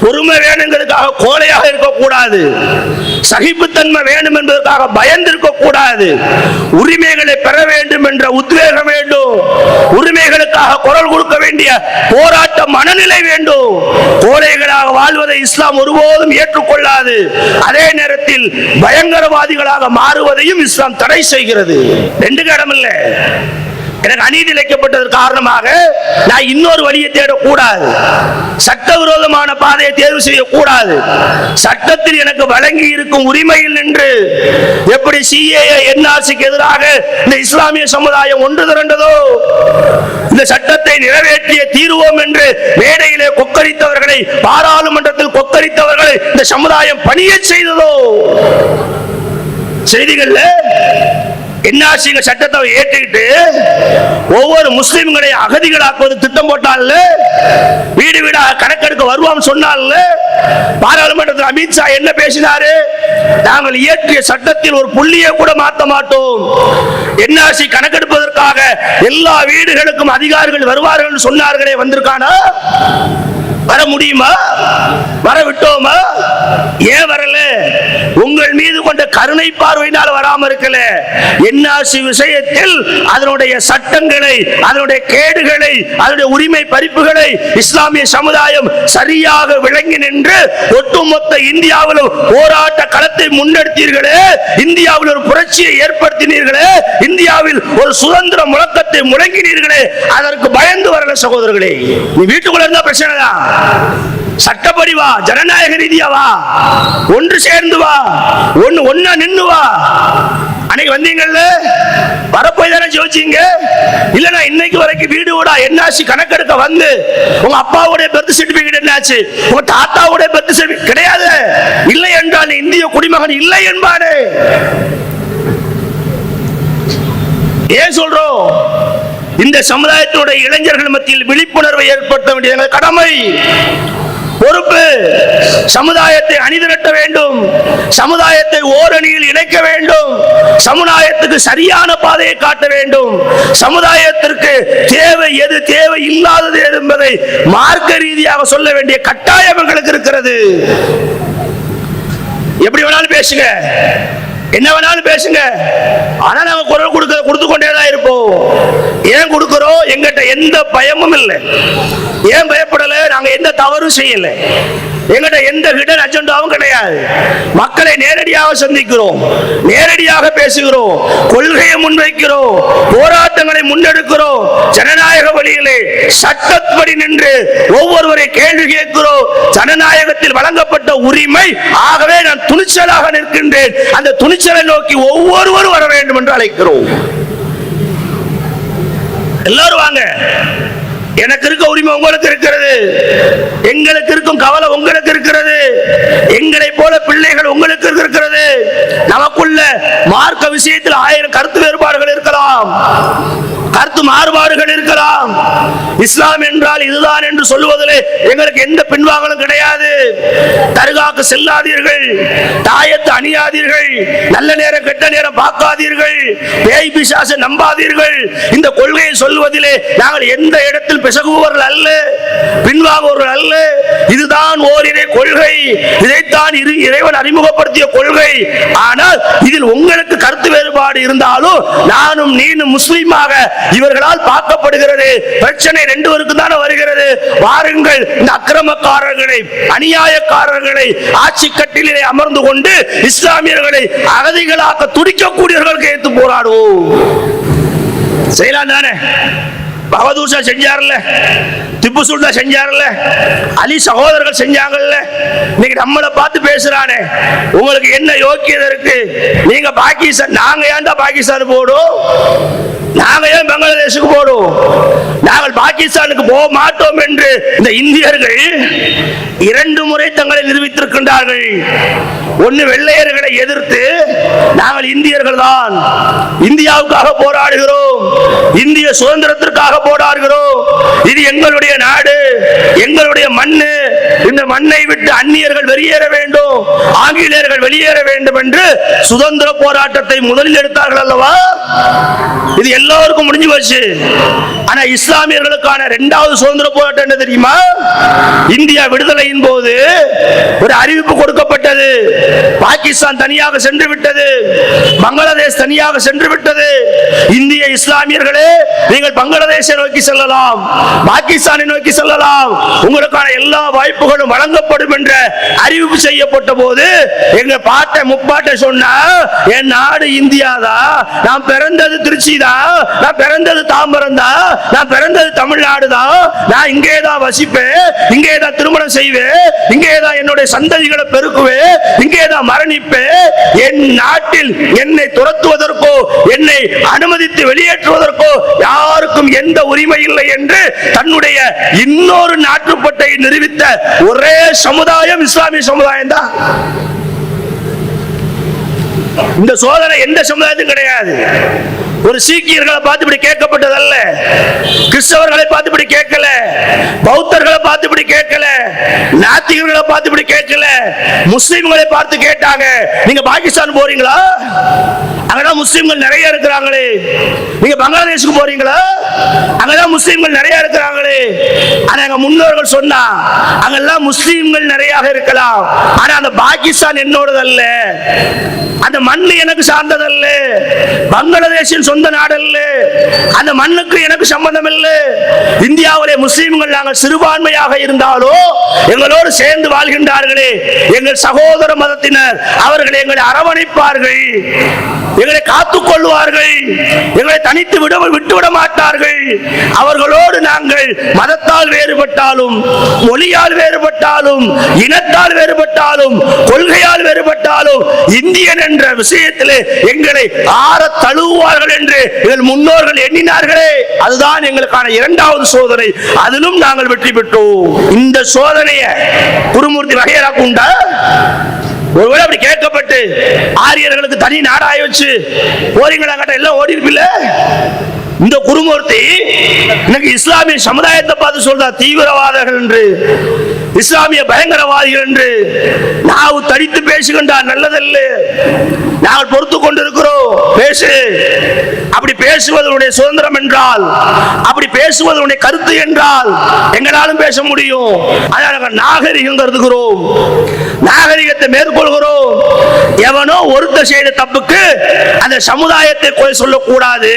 பொறுமை வேணுங்கிறதுக்காக கோழையாக இருக்கக்கூடாது. சகிப்புத்தன்மை வேண்டும் என்பதற்காக பயந்து இருக்கக்கூடாது. உரிமைகளை பெற வேண்டும் என்ற உத்வேகம் வேண்டும். உரிமைகளுக்காக குரல் கொடுக்க வேண்டிய போராட்ட மனநிலை வேண்டும். கோழைகளாக வாழ்வதை இஸ்லாம் ஒருபோதும் ஏற்றுக்கொள்ளாது. அதே நேரத்தில் பயங்கரவாதிகளாக மாறுவதையும் இஸ்லாம் தடை செய்கிறது. ரெண்டு இடம் இல்லை. எனக்கு அநீதி இழைக்கப்பட்டது காரணமாக நான் இன்னொரு வழியை தேடக்கூடாது. சட்டவிரோதமான பாதையை தேர்வு செய்யக்கூடாது. சட்டத்தில் எனக்கு வழங்கி இருக்கும் உரிமையில் நின்று எப்படி CAA NRCக்கு எதிராக இந்த இஸ்லாமிய சமுதாயம் ஒன்று திரண்டதோ, இந்த சட்டத்தை நிறைவேற்றிய தீர்வோம் என்று மேடையிலே கொக்கரித்தவர்களை, பாராளுமன்றத்தில் கொக்கரித்தவர்களை இந்த சமுதாயம் பணிய செய்ததோ, செய்திகள்ல NRC சட்டத்தை ஏற்றுக்கிட்டு ஒவ்வொரு முஸ்லிம்களை அகதிகளாக்குவது திட்டம் போட்டால், வீடு வீடாக கணக்கெடுக்க வருவோம் சொன்னால், பாராளுமன்றத்தில் அமித்ஷா என்ன பேசினாரு? நாங்கள் இயற்றிய சட்டத்தில் ஒரு புள்ளியை கூட மாற்ற மாட்டோம். NRC கணக்கெடுப்பதற்காக எல்லா வீடுகளுக்கும் அதிகாரிகள் வருவார்கள் சொன்னார்களே, வந்திருக்கானா? வர முடியுமா? வர விட்டோமா? ஏன் வரல? உங்கள் மீது கொண்ட கருணை பார்வையினால் வராம இருக்கல. NRC விஷயத்தில் அதனுடைய சட்டங்களை, அதனுடைய கேடுகளை, அதனுடைய உரிமை பறிப்புகளை இஸ்லாமிய சமுதாயம் சரியாக விளங்கி நின்று ஒட்டுமொத்த இந்தியாவிலும் போராட்ட களத்தை முன்னெடுத்தீர்களே, இந்தியாவில் ஒரு புரட்சியை ஏற்படுத்தினீர்களே, இந்தியாவில் ஒரு சுதந்திர முழக்கத்தை முழங்கினீர்களே, அதற்கு பயந்து வரல சகோதரர்களே. நீ வீட்டுக்குள்ள இருந்தா பிரச்சனை தான். சட்டப்படி வா, ஜனநாயக ரீதியா வா, ஒன்று சேர்ந்து வா, ஒன்னா நின்னு வா. அன்னைக்கு வந்தீங்கல்ல, வரப்போய் தானே ஜோதிச்சீங்க. இல்லனா இன்னைக்கு வரைக்கும் வீடு வீடா NRC கணக்கெடுக்க வந்து உங்க அப்பாவுடைய பர்த் சர்டிபிகேட் என்னாச்சு, உங்க தாத்தாவுடைய பர்த் சர்டிபிகேட் கிடையாது, இல்லை என்றால் இந்திய குடிமகன் இல்லை என்பாரு. ஏன் சொல்றோம்? இந்த சமுதாயத்தினுடைய இளைஞர்கள் மத்தியில் விழிப்புணர்வை ஏற்படுத்த வேண்டிய கடமை, பொறுப்பு. சமுதாயத்தை அணிதிரட்ட வேண்டும், சமுதாயத்தை ஓரணியில் இணைக்க வேண்டும், சமுதாயத்துக்கு சரியான பாதையை காட்ட வேண்டும். சமுதாயத்திற்கு தேவை எது, தேவை இல்லாதது என்பதை மார்க்க ரீதியாக சொல்ல வேண்டிய கட்டாயம் எங்களுக்கு இருக்கிறது. எப்படி வேணாலும் பேசுங்க, என்ன வேணாலும் பேசுங்க, ஆனா நாங்க குரல் கொடுத்து கொண்டேதான் இருப்போம். ஏன் கொடுக்கிறோம்? எங்கிட்ட எந்த பயமும் இல்லை. ஏன் பயப்படல? நாங்க எந்த தவறும் செய்யல. எங்கிட்ட எந்த ஹிடன் அஜெண்டாவும் கிடையாது. மக்களை நேரடியாக சந்திக்கிறோம், நேரடியாக பேசுகிறோம், கொள்கையை முன்வைக்கிறோம், போராட்டங்களை முன்னெடுக்கிறோம், ஜனநாயக வழியிலே சட்டப்படி நின்று ஒவ்வொருவரை கேள்வி கேட்கிறோம். ஜனநாயகத்தில் வழங்கப்பட்ட உரிமை. ஆகவே நான் துணிச்சலாக நிற்கின்றேன். அந்த துணிச்சலை நோக்கி ஒவ்வொருவரும் வர வேண்டும் என்று அழைக்கிறோம். எல்லாரும் வாங்க. எனக்கு இருக்க உரிமை உங்களுக்கு இருக்கிறது, எங்களுக்கு இருக்கும் கவலை உங்களுக்கு இருக்கிறது, எங்களை போல பிள்ளைகள் உங்களுக்கு இருக்கிறது. நமக்குள்ள மார்க்க விஷயத்தில் 1000 கருத்து வேறுபாடுகள் இருக்கலாம், கருத்து மாறுபாடுகள் இருக்கலாம். இஸ்லாம் என்றால் இதுதான் என்று சொல்லுவதிலே எங்களுக்கு எந்த பின்வாங்கலும் கிடையாது. தர்காக்கு செல்லாதீர்கள், தாயத்தை அணியாதீர்கள், நல்ல நேரம் கெட்ட நேரம் பார்க்காதீர்கள், பேய் பிசாசை நம்பாதீர்கள். இந்த கொள்கையை சொல்வதிலே நாங்கள் எந்த இடத்தில் பிசகுவர்கள் அல்ல, பின்வாங்குவர்கள் அல்ல. இதுதான் ஓரிரை கொள்கை, இதைத்தான் இறைவன் அறிமுகப்படுத்திய கொள்கை. ஆனால் இதில் உங்களுக்கு கருத்து வேறுபாடு இருந்தாலும் நானும் நீனும் முஸ்லீமாக இவர்களால் பார்க்கப்படுகிறது. பிரச்சனை 2 பேருக்கு தானே வருகிறது. வாருங்கள், இந்த அக்கிரமக்காரர்களை, அநியாயக்காரர்களை ஆட்சி கட்டிலே அமர்ந்து கொண்டு இஸ்லாமியர்களை அகதிகளாக்க துடிக்கக்கூடியவர்களுக்கு ஏற்று போராடுவோம். செய்யலாம் தானே? பகதூர் ஷா செஞ்சார்ல, திப்பு சுல்தான் செஞ்சார்ல, அலி சகோதரர்கள் செஞ்சாங்கல்ல. நீங்க நம்மளை பார்த்து பேசுறானே, உங்களுக்கு என்ன யோக்கியதை இருக்கு? நீங்க பாகிஸ்தான், நாங்க ஏன்டா பாகிஸ்தான் போடும்? நாங்க ஏன் பங்களாதேஷுக்கு போடும்? நாங்கள் பாகிஸ்தான் பாகிஸ்தானுக்கு போக மாட்டோம் என்று இந்த இந்தியர்கள் 2 முறை தங்களை நிரூபித்திருக்கின்றார்கள். ஒன்னு வெள்ளையர்களை எதிர்த்து நாங்கள் இந்தியர்கள் தான், இந்தியாவுக்காக போராடுகிறோம், இந்திய சுதந்திரத்திற்காக போராடுகிறோம், இது எங்களுடைய நாடு, எங்களுடைய மண்ணு, இந்த மண்ணை விட்டு அந்நியர்கள் வெளியேற வேண்டும், ஆங்கிலேயர்கள் வெளியேற வேண்டும் என்று சுதந்திர போராட்டத்தை முதலில் எடுத்தார்கள் அல்லவா? இது எல்லோருக்கும் முடிஞ்சு போச்சு. ஆனா இஸ்லாமியர்களுக்கான 2வது சுதந்திர போராட்டம் என்ன தெரியுமா? இந்தியா விடுதலையின் போது ஒரு அறிவிப்பு கொடுக்கப்பட்டது. பாகிஸ்தான் தனியாக சென்று விட்டது, பங்களாதேஷ் தனியாக சென்று விட்டது. இந்திய இஸ்லாமியர்களே, நீங்கள் பங்களாதேஷை நோக்கி செல்லலாம், பாகிஸ்தானை நோக்கி செல்லலாம், உங்களுக்கான எல்லா வாய்ப்புகளும் வழங்கப்படும் என்ற அறிவிப்பு செய்யப்பட்ட போது எங்க பாட்டை முப்பாட்டை சொன்னா, என் நாடு இந்தியா தான், நான் பிறந்தது திருச்சி தான், நான் பிறந்தது தாம்பரம் தான், நான் பிறந்தது தமிழ்நாடு தான், நான் இங்கே தான் வசிப்பேன், இங்கே தான் திருமணம் செய்வேன், இங்கே தான் என்னுடைய சந்ததிகளை பெருக்குவேன், இங்கே தான் மரணிப்பேன், என் நாட்டில் என்னை துரத்துவதற்கோ என்னை அனுமதித்து வெளியேற்றுவதற்கோ யாருக்கும் எந்த உரிமை இல்லை என்று தன்னுடைய இன்னொரு நாட்டுப்பட்டை நிரூபித்த ஒரே சமுதாயம் இஸ்லாமிய சமுதாயம் தான். இந்த சோதனை எந்த சமுதாயத்தும் கிடையாது. ஒரு சீக்கியர்களை பார்த்து இப்படி கேட்கப்பட்டதல்ல, கிறிஸ்தவர்களை பார்த்து இப்படி கேட்கல, பௌத்தர்களை பார்த்து இப்படி கேட்கல, நாத்திகர்களை பார்த்து இப்படி கேட்கல, முஸ்லிம்களை பார்த்து கேட்டாங்க. நீங்க பாகிஸ்தான் போறீங்களா? அங்கதான் முஸ்லிம்கள் நிறைய இருக்கிறாங்களே. நீங்க பங்களாதேஷுக்கு போறீங்களா? அங்கதான் முஸ்லிம்கள் நிறைய இருக்கிறாங்களே. ஆனா எங்க முன்னோர்கள் சொன்னா அங்கெல்லாம் முஸ்லிம்கள் நிறைய இருக்கலாம், ஆனா அந்த பாகிஸ்தான் என்னோடது அல்ல, அந்த மண்ணு எனக்கு சார்ந்ததல்ல, பங்களாதேஷின் சொந்த நாடல்ல, அந்த மண்ணுக்கு எனக்கு சம்பந்தம் இல்லை. இந்தியாவிலே முஸ்லிம்கள் நாங்கள் சிறுபான்மையாக இருந்தாலோ எங்களோடு சேர்ந்து வாழ்கின்றார்களே எங்கள் சகோதர மதத்தினர், அவர்கள் எங்களை அரவணைப்பார்கள், எங்களை காத்துக் கொள்வார்கள், எங்களை தனித்து விட்டுவிட மாட்டார்கள். அவர்களோடு நாங்கள் மதத்தால் வேறுபட்டாலும், மொழியால் வேறுபட்டாலும், இனத்தால் வேறுபட்டாலும், கொள்கையால் வேறுபட்டாலும் இந்தியன் என்ற விஷயத்திலே எங்களை ஆற தழுவுவார்கள் என்று எங்கள் முன்னோர்கள் எண்ணினார்களே. அதுதான் எங்களுக்கான 2வது சோதனை. அதிலும் நாங்கள் வெற்றி பெற்றோம். இந்த சோதனையை குருமூர்த்தி வகையராக்கு உண்டா? ஒருவேளை அப்படி கேட்கப்பட்டு ஆரியர்களுக்கு தனி நாடாய வச்சு போறீங்களா கட்ட எல்லாம் ஓடி இருப்பில்ல? இந்த குருமூர்த்தி எனக்கு இஸ்லாமிய சமுதாயத்தை பார்த்து சொல்றா தீவிரவாதிகள் என்று, இஸ்லாமிய பயங்கரவாதிகள் என்று. நாவு தடித்து பேசுகின்றார், நல்லதல்ல, நாங்கள் பொறுத்து கொண்டிருக்கிறோம், பேசு. அப்படி பேசுவதனுடைய சுதந்திரம் என்றால், அப்படி பேசுவதனுடைய கருத்து என்றால் எங்களாலும் பேச முடியும். அதனால நாகரிகம் கருதுகிறோம், நாகரிகத்தை மேற்கொள்கிறோம். எவனோ ஒருத்த செய்த தப்புக்கு அந்த சமுதாயத்தை குறை சொல்லக்கூடாது,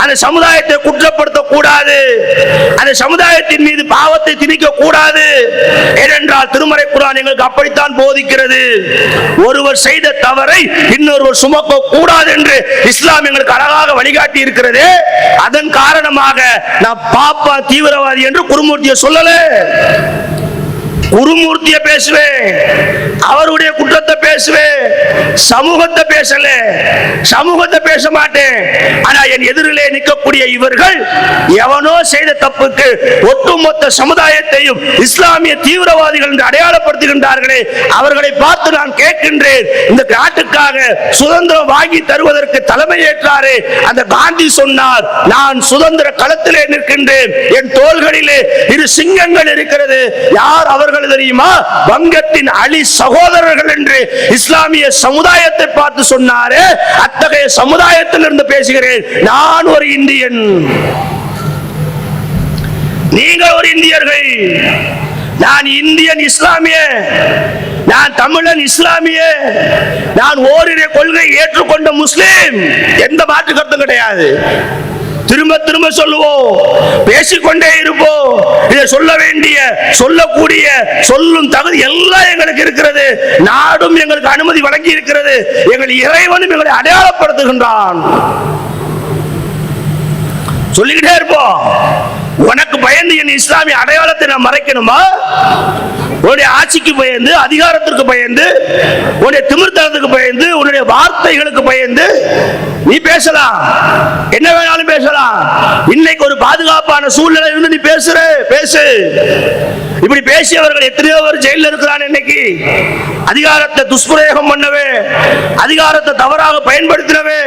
அந்த சமுதாயத்தை குற்றப்படுத்த கூடாது, அந்த சமுதாயத்தின் மீது பாவத்தை திணிக்க கூடாது. ஏனென்றால் திருமறை குர்ஆன் எங்களுக்கு அப்படித்தான் போதிக்கிறது. ஒருவர் செய்த தவறை இன்னொருவர் சுமக்க கூடாது என்று இஸ்லாம் எங்களுக்கு அழகாக வழிகாட்டி இருக்கிறது. அதன் காரணமாக நான் பாப்பா தீவிரவாதி என்று குருமூர்த்தியை சொல்லல, குருமூர்த்திய பேசுவேன், அவருடைய குற்றத்தை பேசுவேன், சமூகத்தை பேசல, சமூகத்தை பேச மாட்டேன். ஆனா என் எதிரிலே நிற்கக்கூடிய இவர்கள் எவனோ செய்த தப்புக்கு ஒட்டுமொத்த சமுதாயத்தையும் இஸ்லாமிய தீவிரவாதிகள் என்று அடையாளப்படுத்துகின்றார்களே, அவர்களை பார்த்து நான் கேட்கின்றேன், இந்த நாட்டுக்காக சுதந்திரம் வாங்கி தருவதற்கு தலைமை ஏற்றாரே அந்த காந்தி சொன்னார், நான் சுதந்திர களத்திலே நிற்கின்றேன், என் தோள்களிலே 2 சிங்கங்கள் இருக்கிறது. யார் அவர்கள் தெரியுமா? வங்கத்தின் அலி சகோதரர்கள் என்று இஸ்லாமிய சமுதாயத்தை பார்த்து சொன்னாரே, அத்தகைய சமுதாயத்தில் இருந்து பேசுகிறேன். நான் ஒரு இந்தியன், நீங்கள் ஒரு இந்தியர்கள். நான் இந்தியன் இஸ்லாமிய, நான் தமிழன் இஸ்லாமிய, நான் ஓரிரு கொள்கை ஏற்றுக்கொண்ட முஸ்லிம். எந்த மாற்று கருத்தும் கிடையாது. திரும்ப திரும்ப சொல்லுவோம், பேசிக்கொண்டே இருப்போம். இதை சொல்ல வேண்டிய, சொல்லக்கூடிய, சொல்லும் தகுதி எல்லாம் எங்களுக்கு இருக்கிறது. நாடும் எங்களுக்கு அனுமதி வழங்கி இருக்கிறது. எங்கள் இறைவனும் எங்களை அடையாளப்படுத்துகின்றான். சொல்லிக்கிட்டே இருப்போம். உனக்கு பயந்து என் இஸ்லாமிய அடையாளத்தை நான் மறைக்கணுமா? உன்னுடைய ஆட்சிக்கு பயந்து, அதிகாரத்திற்கு பயந்து, உன்னுடைய திமிர்த்தனத்துக்கு பயந்து, உன்னுடைய வார்த்தைகளுக்கு பயந்து நீ பேசலாம், என்ன வேணாலும் பேசலாம். இன்னைக்கு ஒரு பாதுகாப்பான சூழ்நிலை இருந்து நீ பேசு. இப்படி பேசியவர்கள் எத்தனையோ பேர் ஜெயில இருக்கிறான். இன்னைக்கு அதிகாரத்தை துஷ்பிரயோகம் பண்ணவே, அதிகாரத்தை தவறாக பயன்படுத்தினவே,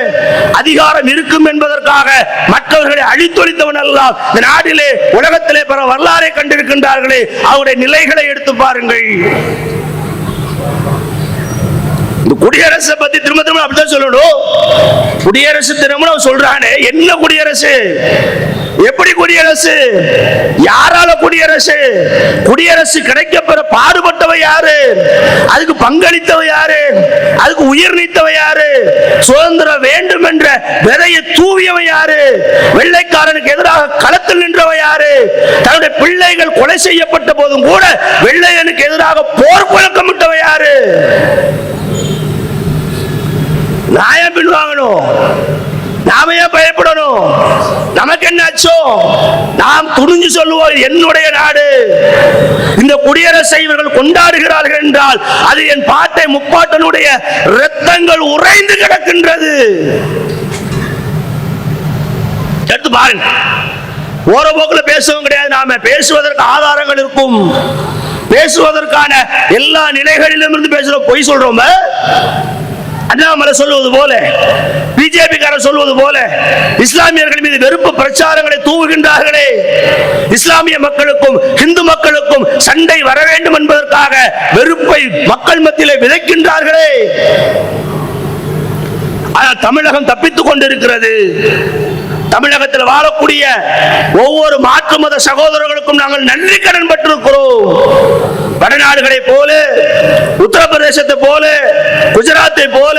அதிகாரம் இருக்கும் என்பதற்காக மற்றவர்களை அழித்தொழித்தவன் எல்லாம் இந்த நாட்டிலே உலகத்திலே பல வரலாறை கண்டிருக்கின்றார்களே, அவருடைய நிலைகளை எடுத்து பாருங்கள். குடியரசை பத்தி திரும்ப திரும்ப அப்படிதான் சொல்லணும். குடியரசு தினம்னு சொல்றானே, என்ன குடியரசு? எப்படி குடியரசு? யாரால குடியரசு? குடியரசு கிடைக்கப்பெற பாடுபட்டவ யாரு? அதுக்கு பங்களித்தவ யாரு? அதுக்கு உயிர் நீத்தவ யாரு? சுதந்திரம் வேண்டும் என்ற விதையை தூவியவ யாரு? வெள்ளைக்காரனுக்கு எதிராக களத்தில் நின்றவ யாரு? தன்னுடைய பிள்ளைகள் கொலை செய்யப்பட்ட போதும் கூட வெள்ளையனுக்கு எதிராக போர் புழக்கமிட்டவ யாரு? நாயம் பின்வாங்கணும், நாம ஏன் பயப்படணும்? நமக்கு என்னாச்சோ? நாம் துணிஞ்சு சொல்லுவோம், என்னுடைய நாடு. இந்த குடியரசை இவர்கள் கொண்டாடுகிறார்கள் என்றால் அது என் பாட்டை முப்பாட்டனுடைய இரத்தங்கள் உறைந்து கிடக்கின்றது. எடுத்து பாருங்க. ஓர போக்குல பேசவும் கிடையாது. நாம பேசுவதற்கு ஆதாரங்கள் இருக்கும். பேசுவதற்கான எல்லா நிலைகளிலும் இருந்து பேசுறோம். பொய் சொல்றோம். அண்ணாமலை சொல்லுவது போல, பிஜேபி காரர் சொல்லுவது போல இஸ்லாமியர்கள் மீது வெறுப்பு பிரச்சாரங்களை தூவுகின்றார்களே. இஸ்லாமிய மக்களுக்கும் இந்து மக்களுக்கும் சண்டை வர வேண்டும் என்பதற்காக வெறுப்பை மக்கள் மத்தியிலே விதைக்கின்றார்களே. ஆனால் தமிழகம் தப்பித்துக் கொண்டிருக்கிறது. தமிழகத்தில் வாழக்கூடிய ஒவ்வொரு மாற்று மத சகோதரர்களுக்கும் நாங்கள் நன்றி கடன் பட்டிருக்கிறோம். வடநாடுகளை போல, உத்தரப்பிரதேசத்தை போல, குஜராத்தை போல,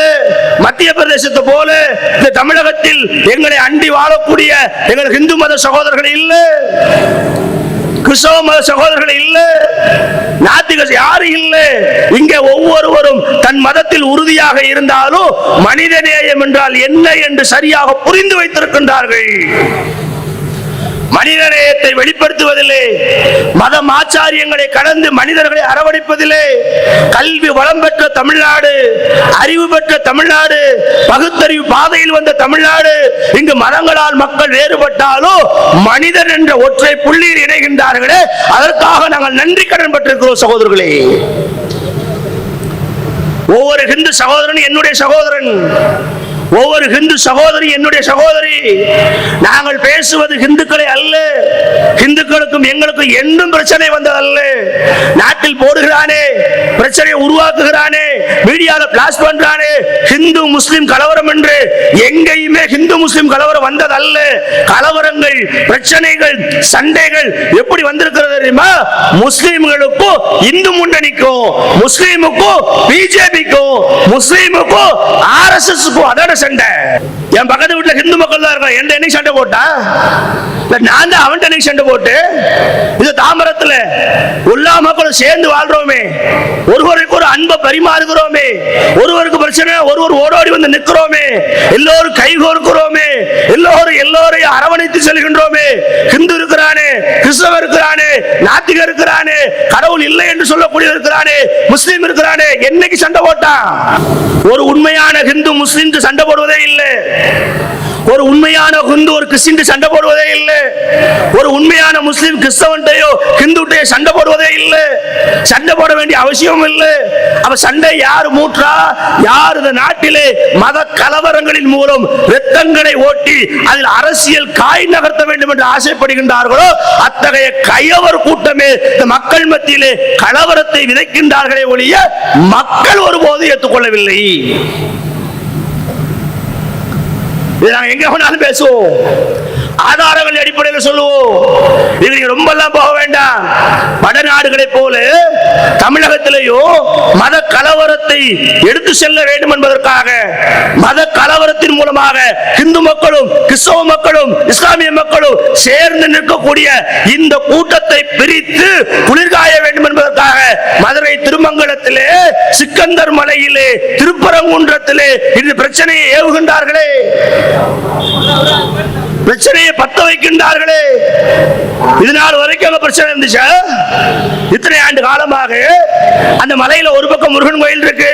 மத்திய பிரதேசத்தை போல இந்த தமிழகத்தில் எங்களை அண்டி வாழக்கூடிய எங்கள் இந்து மத சகோதரர்கள் இல்லை, கிறிஸ்தவ மத சகோதரர்கள் இல்லை, நாத்திகர் யாரும் இல்லை. இங்கே ஒவ்வொருவரும் தன் மதத்தில் உறுதியாக இருந்தாலும் மனிதநேயம் என்றால் என்ன என்று சரியாக புரிந்து வைத்திருக்கின்றார்கள். மனிதநேயத்தை வெளிப்படுத்துவதில்லை, மதம் ஆச்சாரியங்களை கடந்து மனிதர்களை அரவணைப்பதில்லை. கல்வி வளம் பெற்ற தமிழ்நாடு, அறிவு பெற்ற தமிழ்நாடு, பகுத்தறிவு பாதையில் வந்த தமிழ்நாடு. இங்கு மதங்களால் மக்கள் வேறுபட்டாலும் மனிதன் என்ற ஒற்றை புள்ளியில் இணைகின்றார்களே, அதற்காக நாங்கள் நன்றி கடன் பட்டிருக்கிறோம் சகோதரர்களே. ஒவ்வொரு இந்து சகோதரன் என்னுடைய சகோதரன், ஒவ்வொரு இந்து சகோதரி என்னுடைய சகோதரி. நாங்கள் பேசுவது இந்துக்களை அல்ல, இந்துக்களுக்கும் எங்களுக்கும் என்றும் பிரச்சனை வந்ததல்ல. நாட்டில் போடுகிறானே, பிரச்சனை உருவாக்குகிறானே, மீடியால பிளாஸ் பண்றானே, இந்து முஸ்லிம் கலவரம் என்று. எங்கேயுமே இந்து முஸ்லிம் கலவரம் வந்ததல்ல. கலவரங்கள், பிரச்சனைகள், சண்டைகள் எப்படி வந்திருக்கிறது தெரியுமா? முஸ்லிம்களுக்கும் இந்து முன்னணிக்கும், முஸ்லிமுக்கும் பிஜேபிக்கும், முஸ்லிமுக்கும் ஆர்எஸ்எஸ்க்கும் அதோட சண்டை. என் பக்கத்து வீட்டுல இந்து மக்கள் தான் இருக்காங்க. என்ன என்னைக்கு சண்டை போட்டா? நான் தான் அவன் என்னைக்கு சண்டை போட்டு. இது தாம்பரத்துல எல்லா மக்களும் சேர்ந்து வாழ்றோமே, ஒருவருக்கு ஒரு அன்பை பரிமாறுகிறோமே, ஒருவருக்கு பிரச்சனை ஒருவர் ஓடோடி வந்து நிற்கிறோமே, எல்லோரும் கைகோர்க்கிறோமே, எல்லோரையும் அரவணைத்து செல்கின்றோமே. இந்து இருக்கிறானே, கிறிஸ்தவ இருக்கிறானே, நாத்திகர் இருக்கிறானே, கடவுள் இல்லை என்று சொல்லக்கூடிய இருக்கிறானே, முஸ்லீம் இருக்கிறானே, என்னைக்கு சண்டை போட்டா? ஒரு உண்மையான இந்து முஸ்லிம் சண்டை போடுவதே இல்லை. ஒரு உண்மையான ஹிந்து ஒரு கிறிஸ்டின் சண்டை போடுவதே இல்லை. ஒரு உண்மையான முஸ்லிம் கிறிஸ்தவன்டையோ ஹிந்துட்டையோ சண்டை போடுவதே இல்லை. சண்டை போட வேண்டிய அவசியம் இல்லை. அப்ப சண்டை யார் மூற்றா? யார் இந்த நாட்டிலே மத கலவரங்களின் மூலம் இரத்தங்களை ஓட்டி அதில் அரசியல் காய் நகர்த்த வேண்டும் என்று ஆசைப்படுகின்றார்களோ அத்தகைய கயவர் கூட்டமே இந்த மக்கள் மத்தியிலே கலவரத்தை விதைக்கின்றார்களே ஒழிய மக்கள் ஒருபோது ஏற்றுக்கொள்ளவில்லை. எங்க வேணாலும் பேசுவோம், ஆதாரங்கள் அடிப்படையில் சொல்லுவோம். இது ரொம்ப எல்லாம் போக வேண்டாம். வடநாடுகளை போல தமிழகத்திலேயோ மத கலவரத்தை எடுத்து செல்ல வேண்டும் என்பதற்காக மத கலவரத்தின் மூலமாக இந்து மக்களும் கிறிஸ்தவ மக்களும் இஸ்லாமிய மக்களும் சேர்ந்து நிற்கக்கூடிய இந்த கூட்டத்தை பிரித்து குளிர்காய வேண்டும் என்பதற்காக மதுரை திருமங்கலத்திலே, சிக்கந்தர் மலையிலே, திருப்பரங்குன்றத்திலே இந்த பிரச்சனையை ஏவுகின்றார்களே, பிரச்சனையை பத்த வைக்கின்றார்களே. இதனால் வரைக்கும் பிரச்சனை இருந்துச்சு. இத்தனை ஆண்டு காலமாக அந்த மலையில ஒரு பக்கம் முருகன் கோயில் இருக்கு,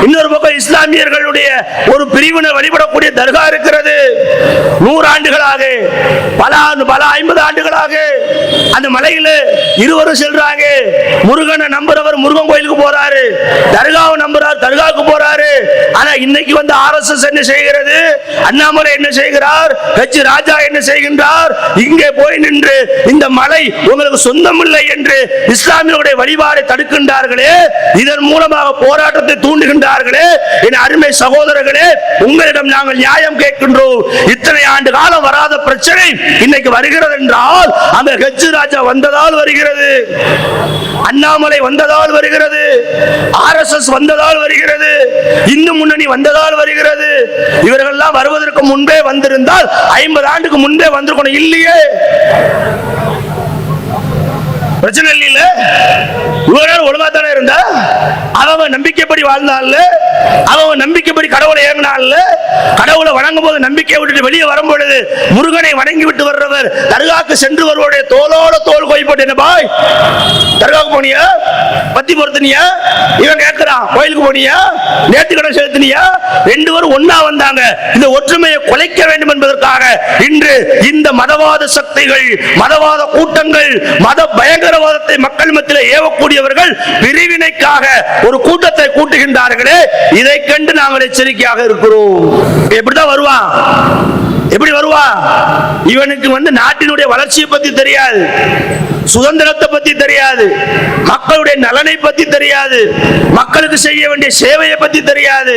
இன்னொரு பக்கம் இஸ்லாமியர்களுடைய ஒரு பிரிவினை வழிபடக்கூடிய தர்கா இருக்கிறது. 100 ஆண்டுகளாக பல 50 ஆண்டுகளாக அந்த மலையில இருவரும் செல்றாங்க. முருகனை நம்புறவர் முருகன் கோயிலுக்கு போறாரு, தர்காவை நம்புறார் தர்காவுக்கு போறாரு. ஆனா இன்னைக்கு வந்து RSS என்ன செய்கிறது, அண்ணாமலை என்ன செய்கிறார், கட்சி ராஜா என்ன செய்கின்றார், இங்கே போய் நின்று இந்த மலை உங்களுக்கு சொந்தம் இல்லை என்று இஸ்லாமியருடைய வழிபாடை தடுக்கின்றார்களே, இதன் மூலமாக போராட்டத்தை தூண்டுகின்றார்களே. என் அருமை சகோதரர்களே, உங்களிடம் நாங்கள் நியாயம் கேட்கின்றோம். இத்தனை ஆண்டு காலம் வராத பிரச்சனை இன்னைக்கு வருகிறது என்றால் அந்த கட்சி ராஜா வந்ததால் வருகிறது, அண்ணாமலை வந்ததால் வருகிறது, RSS வந்ததால் வருகிறது, இந்து முன்னணி வந்ததால் வருகிறது. இவர்கள் எல்லாம் வருவதற்கு முன்பே வந்திருந்தால் 50 ஆண்டுக்கு முன்பே வந்திருக்கணும் இல்லையே, பிரச்சனை இல்ல. இவரால் ஒழுங்கா தானே இருந்தா, அவன் நம்பிக்கைப்படி வாழ்ந்தாள், அவன் நம்பிக்கைப்படி கடவுளை ஏங்கினாள். கடவுளை வணங்கும் போது நம்பிக்கையை விட்டுட்டு வெளியே வரும் பொழுது முருகனை வணங்கி விட்டு வர்றவர் தர்காக்கு சென்று வருவோடைய தோளோட தோல் கோய்பட்டு என்ன பாய் தர்காவுக்கு போனியா, பத்தி பொருத்தினியா, இவன் கேட்கிறான் கோயிலுக்கு போனியா, நேர்த்திக்கடன் செலுத்தினியா, 2 பேரும் ஒன்னா வந்தாங்க. இந்த ஒற்றுமையை குலைக்க வேண்டும் என்பதற்காக இன்று இந்த மதவாத சக்திகள், மதவாத கூட்டங்கள், மத பயங்கரவாதத்தை மக்கள் மத்தியில் ஏவக்கூடியவர்கள் பிரிவினைக்காக ஒரு கூட்டத்தை கூட்டுகின்றார்களே, இதை கண்டு நாங்கள் எச்சரிக்கையாக இருக்கிறோம். எப்படிதான் வருவான், எப்படி வருவான்? இவனுக்கு வந்து நாட்டினுடைய வளர்ச்சியை பத்தி தெரியாது, சுதந்திரத்தை பத்தி தெரியாது, மக்களுடைய நலனை பத்தி தெரியாது, மக்களுக்கு செய்ய வேண்டிய சேவையை பத்தி தெரியாது,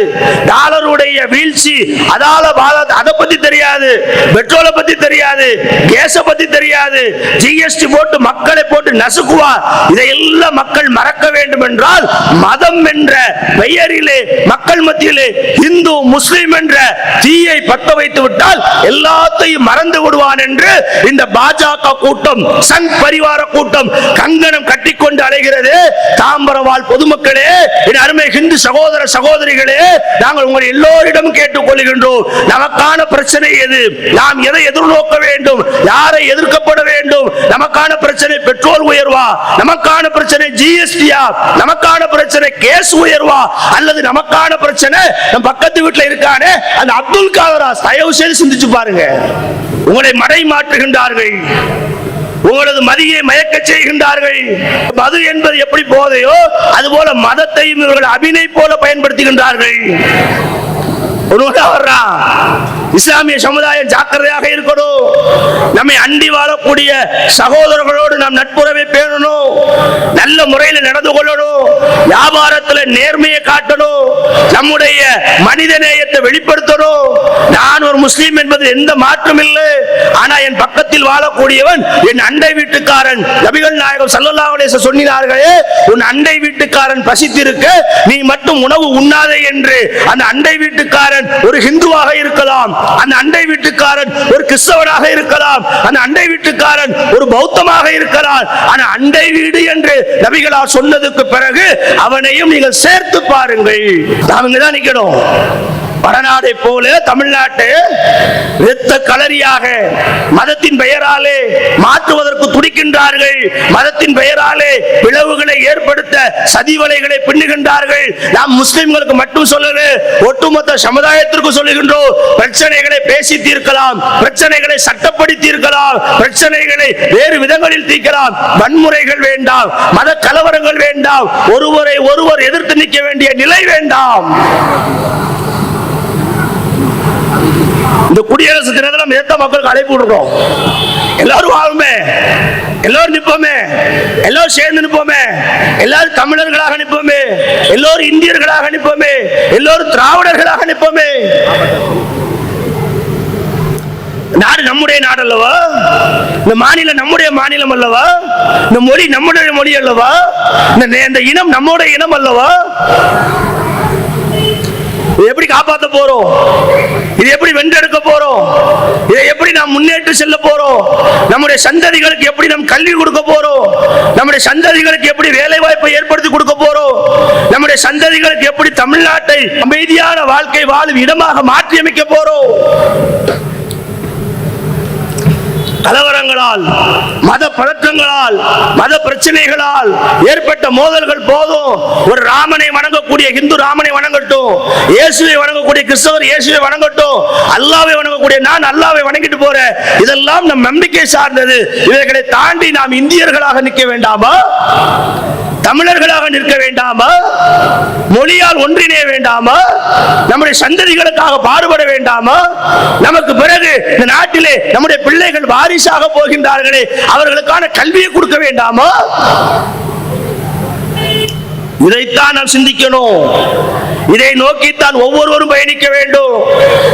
டாலருடைய வீழ்ச்சி அதை பத்தி தெரியாது, பெட்ரோலை பத்தி தெரியாது, கேஸ பத்தி தெரியாது, GST போட்டு மக்களை போட்டு நசுக்குவார். இதையெல்லாம் மக்கள் மறக்க வேண்டும் என்றால் மதம் என்ற பெயரிலே மக்கள் மத்தியிலே இந்து முஸ்லிம் என்ற தீயை பத்த வைத்து விட்டால் எல்லாத்தையும் மறந்து விடுவான் என்று இந்த பாஜக கூட்டம், சங் பரிவார கூட்டம் கங்கணம் கட்டிக்கொண்டு அலைகிறது. தாம்பரம் வாழ் பொதுமக்களே, என் அருமை ஹிந்து சகோதர சகோதரிகளே, நாங்கள் உங்கள் எல்லோரிடம் கேட்டுக்கொள்கின்றோம், நமக்கான பிரச்சனை எது, நாம் எதை எதிர்நோக்க வேண்டும், யாரை எதிர்க்கப்பட வேண்டும்? நமக்கான பிரச்சனை பெட்ரோல் உயர்வா, நமக்கான பிரச்சனை GST-யா, நமக்கான பிரச்சனை கேஸ் உயர்வா, அல்லது நமக்கான பிரச்சனை நம் பக்கத்து வீட்டில் இருக்கானே அந்த அப்துல் காதரா? தயவு செய்து சிந்திச்சு பாருங்க. உங்களை மடை மாற்றுகின்றார்கள், உங்களது மதியை மயக்க செய்கின்றார்கள். மது என்பது எப்படி போதையோ அதுபோல மதத்தையும் இவர்கள் அபிநய போல பயன்படுத்துகின்றார்கள். இஸ்லாமிய சமுதாயம் ஜாக்கிரதையாக இருக்கணும். நம்மை அண்டி வாழக்கூடிய சகோதரர்களோடு நாம் நட்புறவை பேணணும், நல்ல முறையில் நடந்து கொள்ளணும், வியாபாரத்தில் நேர்மையை காட்டணும், நம்முடைய மனித நேயத்தை வெளிப்படுத்தணும். நான் ஒரு முஸ்லீம் என்பது எந்த மாற்றம் இல்லை. ஆனா என் பக்கத்தில் வாழக்கூடியவன் என் அண்டை வீட்டுக்காரன். நபிகள் நாயகம் ஸல்லல்லாஹு அலைஹி வஸல்லம் சொன்னார்களே, உன் அண்டை வீட்டுக்காரன் பசித்திருக்க நீ மட்டும் உணவு உண்ணாதே என்று. அந்த அண்டை வீட்டுக்காரன் ஒரு ஹிந்துவாக இருக்கலாம், அந்த அண்டை வீட்டுக்காரன் ஒரு கிறிஸ்தவனாக இருக்கலாம், அந்த அண்டை வீட்டுக்காரன் ஒரு பௌத்தமாக இருக்கலாம். ஆனா அண்டை வீடு என்று நபிகளார் சொன்னதுக்கு பிறகு அவனையும் நீங்கள் சேர்த்து பாருங்கள். நாம் இங்கதான் நிக்கணும். வடநாடை போல தமிழ்நாட்டை இரத்த களரியாக மதத்தின் பெயராலே மாற்றுவதற்கு துடிக்கின்றார்கள். மதத்தின் பெயராலே பிளவுகளை ஏற்படுத்த சதிவலைகளை பின்னுகின்றார்கள். நாம் முஸ்லிம்களுக்கு மட்டும் சொல்லல, ஒட்டுமொத்த சமுதாயத்திற்கு சொல்லுகின்றோம். பிரச்சனைகளை பேசி தீர்க்கலாம், பிரச்சனைகளை சட்டப்படி தீர்க்கலாம், பிரச்சனைகளை வேறு விதங்களில் தீர்க்கலாம். வன்முறைகள் வேண்டாம், மத கலவரங்கள் வேண்டாம், ஒருவரை ஒருவர் எதிர்த்து நிற்க வேண்டிய நிலை வேண்டாம். இந்த குடியரசு தினத்தில் எந்த மக்களுக்கு அழைப்பு விடுறோம்? எல்லாரும் வாழுமே, எல்லாரும் நிற்போமே, எல்லாரும் சேர்ந்து நிற்போமே, எல்லாரும் தமிழர்களாக நிற்போமே, எல்லாரும் இந்தியர்களாக நிற்போமே, எல்லாரும் திராவிடர்களாக நிற்போமே. நாடு நம்முடைய நாடு அல்லவா, இந்த மாநிலம் நம்முடைய மாநிலம் அல்லவா, இந்த மொழி நம்முடைய மொழி அல்லவா, இந்த இனம் நம்முடைய இனம் அல்லவா. எப்படி காப்பாற்ற போறோம்? இது எப்படி வென்றெடுக்க போறோம்? இதை எப்படி நாம் முன்னேற்றி செல்ல போறோம்? நம்முடைய சந்ததிகளுக்கு எப்படி நாம் கல்வி கொடுக்க போறோம்? நம்முடைய சந்ததிகளுக்கு எப்படி வேலை வாய்ப்பை ஏற்படுத்தி கொடுக்க போறோம்? நம்முடைய சந்ததிகளுக்கு எப்படி தமிழ்நாட்டை அமைதியான வாழ்க்கை வாழும் இடமாக மாற்றி அமைக்க போறோம்? கலவரங்களா, பதற்றங்களால், மத பதற்றங்களால், மத பிரச்சனைகளால் ஏற்பட்ட மோதல்கள் போதும். ஒரு ராமனை வணங்கக்கூடிய இந்து ராமனை வணங்கட்டும், இயேசுவை வணங்கக்கூடிய கிறிஸ்தவர் இயேசுவை வணங்கட்டும், அல்லாஹ்வை வணங்கக்கூடிய நான் அல்லாஹ்வை வணங்கிட்டு போறேன். இதெல்லாம் நம் நம்பிக்கை சார்ந்தது. இவைகளை தாண்டி நாம் இந்தியர்களாக நிற்க வேண்டாமா? தமிழர்களாக நிற்க வேண்டாமா? மொழியால் ஒன்றிணைய வேண்டாமா? நம்முடைய சந்ததிகளுக்காக பாடுபட வேண்டாமா? நமக்கு பிறகு இந்த நாட்டிலே நம்முடைய பிள்ளைகள் வாரிசாக போகின்றார்களே, அவர்களுக்கான கல்வியை கொடுக்க வேண்டாமா? இதைத்தான் நாம் சிந்திக்கணும். இதை நோக்கித்தான் ஒவ்வொருவரும் பயணிக்க வேண்டும்.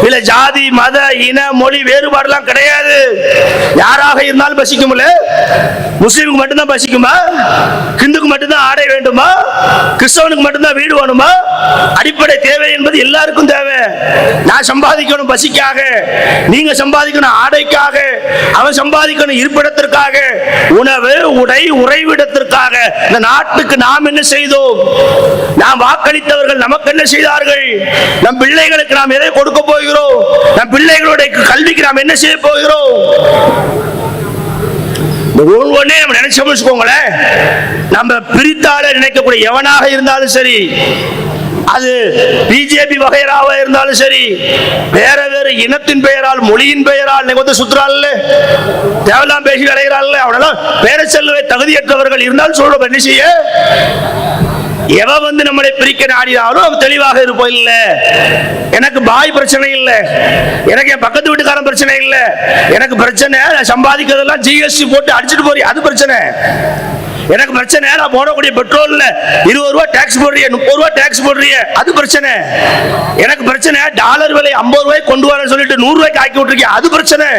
இல்ல ஜாதி மத இன மொழி வேறுபாடுலாம் கிடையாது. யாராக இருந்தாலும் பசிக்கும்ல. முஸ்லிமுக்கு மட்டும்தான் பசிக்குமா? ஹிந்துக்கு மட்டும்தான் ஆடை வேண்டுமா? கிறிஸ்தவனுக்கு மட்டும்தான் வீடு வேணுமா? அடிப்படை தேவை என்பது எல்லாருக்கும் தேவை. நான் சம்பாதிக்கணும் பசிக்காக, நீங்க சம்பாதிக்கணும் ஆடைக்காக, அவன் சம்பாதிக்கணும் இருப்பிடத்திற்காக, உணவு உடை உறைவிடத்திற்காக. இந்த நாட்டுக்கு நாம் என்ன செய்தோம்? நாம் வாக்களித்தவர்கள் நமக்கு என்ன செய்தார்கள்? நம் பிள்ளைகளுக்கு நாம் எதை கொடுக்க போகிறோம்? நம் பிள்ளைகளுடைய கல்விக்கு நாம் என்ன செய்ய போகிறோம்? ஒவ்வொன்னே நம்ம நினைச்சோம்னு வச்சுக்கோங்களேன், நம்ம பிரித்தாள நினைக்கக்கூடிய எவனாக இருந்தாலும் சரி, அது பிஜேபி வகைராக இருந்தாலும் சரி, வேற வேற இனத்தின் பெயரால் மொழியின் பெயரால் வந்து சுத்துறாள், தேவலாம் பேசி விளைகிறாள், அவனெல்லாம் பேர செல்லுவை தகுதியற்றவர்கள் இருந்தாலும் சொல்றோம். என்ன செய்ய? எவ வந்து நம்மளை பிரிக்க நாடினாலும் அவன் தெளிவாக இருப்போம். இல்ல எனக்கு பாய் பிரச்சனை இல்ல, எனக்கு என் பக்கத்து வீட்டுக்காரன் பிரச்சனை இல்ல, எனக்கு பிரச்சனை நான் சம்பாதிக்கிறதெல்லாம் ஜிஎஸ்டி போட்டு அடிச்சுட்டு போறீங்க, அது பிரச்சனை. எனக்கு பிரச்சனை நான் போடக்கூடிய பெட்ரோல்ல 20 ரூபாய் டாக்ஸ் போடுறீங்க, 30 ரூபாய் டாக்ஸ் போடுறீங்க, அது பிரச்சனை. எனக்கு பிரச்சனை டாலர் விலை 50 ரூபாய் கொண்டு வரேன்னு சொல்லிட்டு 100 ரூபாய்க்கு ஆக்கி விட்டுருக்கீங்க, அது பிரச்சனை.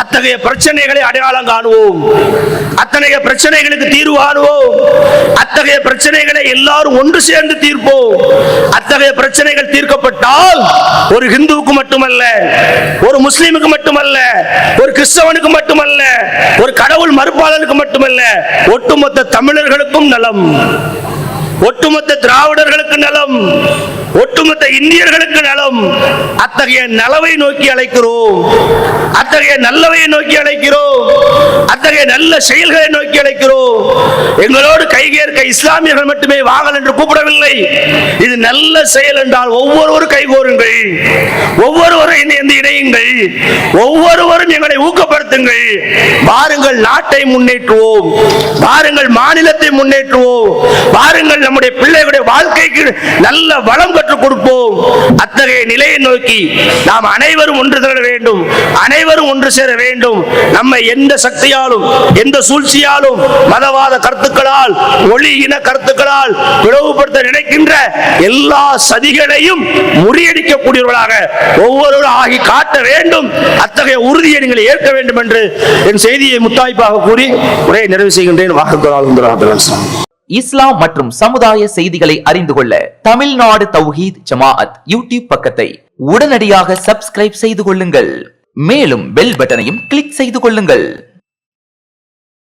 அத்தகைய பிரச்சனைகளை அடையாளம் காணுவோம், அத்தகைய பிரச்சனைகளுக்கு தீர்வு காணுவோம், அத்தகைய பிரச்சனைகளை எல்லாரும் ஒன்று சேர்ந்து தீர்ப்போம். அத்தகைய பிரச்சனைகள் தீர்க்கப்பட்டால் ஒரு இந்துவுக்கு மட்டுமல்ல, ஒரு முஸ்லிமுக்கு மட்டுமல்ல, ஒரு கிறிஸ்தவனுக்கு மட்டுமல்ல, ஒரு கடவுள் மறுப்பாளனுக்கு மட்டுமல்ல, ஒட்டுமொத்த தமிழர்களுக்கும் நலம், ஒட்டுமொத்த திராவிடர்களுக்கு நலம், ஒட்டுமொத்த இந்தியர்களுக்கு நலம். அத்தகைய நலவை நோக்கி அழைக்கிறோம், அத்தகைய நல்லவை நோக்கி அழைக்கிறோம், அத்தகைய நல்ல செயல்களை நோக்கி அழைக்கிறோம். எங்களோடு கைகேற்க இஸ்லாமியர்கள் மட்டுமே வாங்கல் என்று கூப்பிடவில்லை. இது நல்ல செயல் என்றால் ஒவ்வொருவரும் கைகோருங்கள், ஒவ்வொருவரும் இணையுங்கள், ஒவ்வொருவரும் எங்களை ஊக்கப்படுத்துங்கள். வாருங்கள் நாட்டை முன்னேற்றுவோம், வாருங்கள் மாநிலத்தை முன்னேற்றுவோம், வாருங்கள் நம்முடைய பிள்ளைகளுடைய வாழ்க்கைக்கு நல்ல வளம் கற்றுக் கொடுப்போம். அத்தகைய நிலையை நோக்கி நாம் அனைவரும் ஒன்று திரள வேண்டும், அனைவரும் ஒன்று சேர வேண்டும். நம்ம எந்த சக்தியாலும் எந்த சூழ்ச்சியாலும் மதவாத கருத்துக்களால் ஒளி இன கருத்துக்களால் பிளவுபடுத்த நினைக்கின்ற எல்லா சதிகளையும் முறியடிக்கக்கூடியவர்களாக ஒவ்வொருவரும் ஆகி காட்ட வேண்டும். அத்தகைய உறுதியை நீங்கள் ஏற்க வேண்டும் என்று என் செய்தியை முத்தாய்ப்பாக கூறி உரையை நிறைவு செய்கின்றேன்.
இஸ்லாம் மற்றும் சமுதாய செய்திகளை அறிந்து கொள்ள தமிழ்நாடு தௌஹீத் ஜமாஅத் யூடியூப் பக்கத்தை உடனடியாக சப்ஸ்கிரைப் செய்து கொள்ளுங்கள். மேலும் பெல் பட்டனையும் கிளிக் செய்து கொள்ளுங்கள்.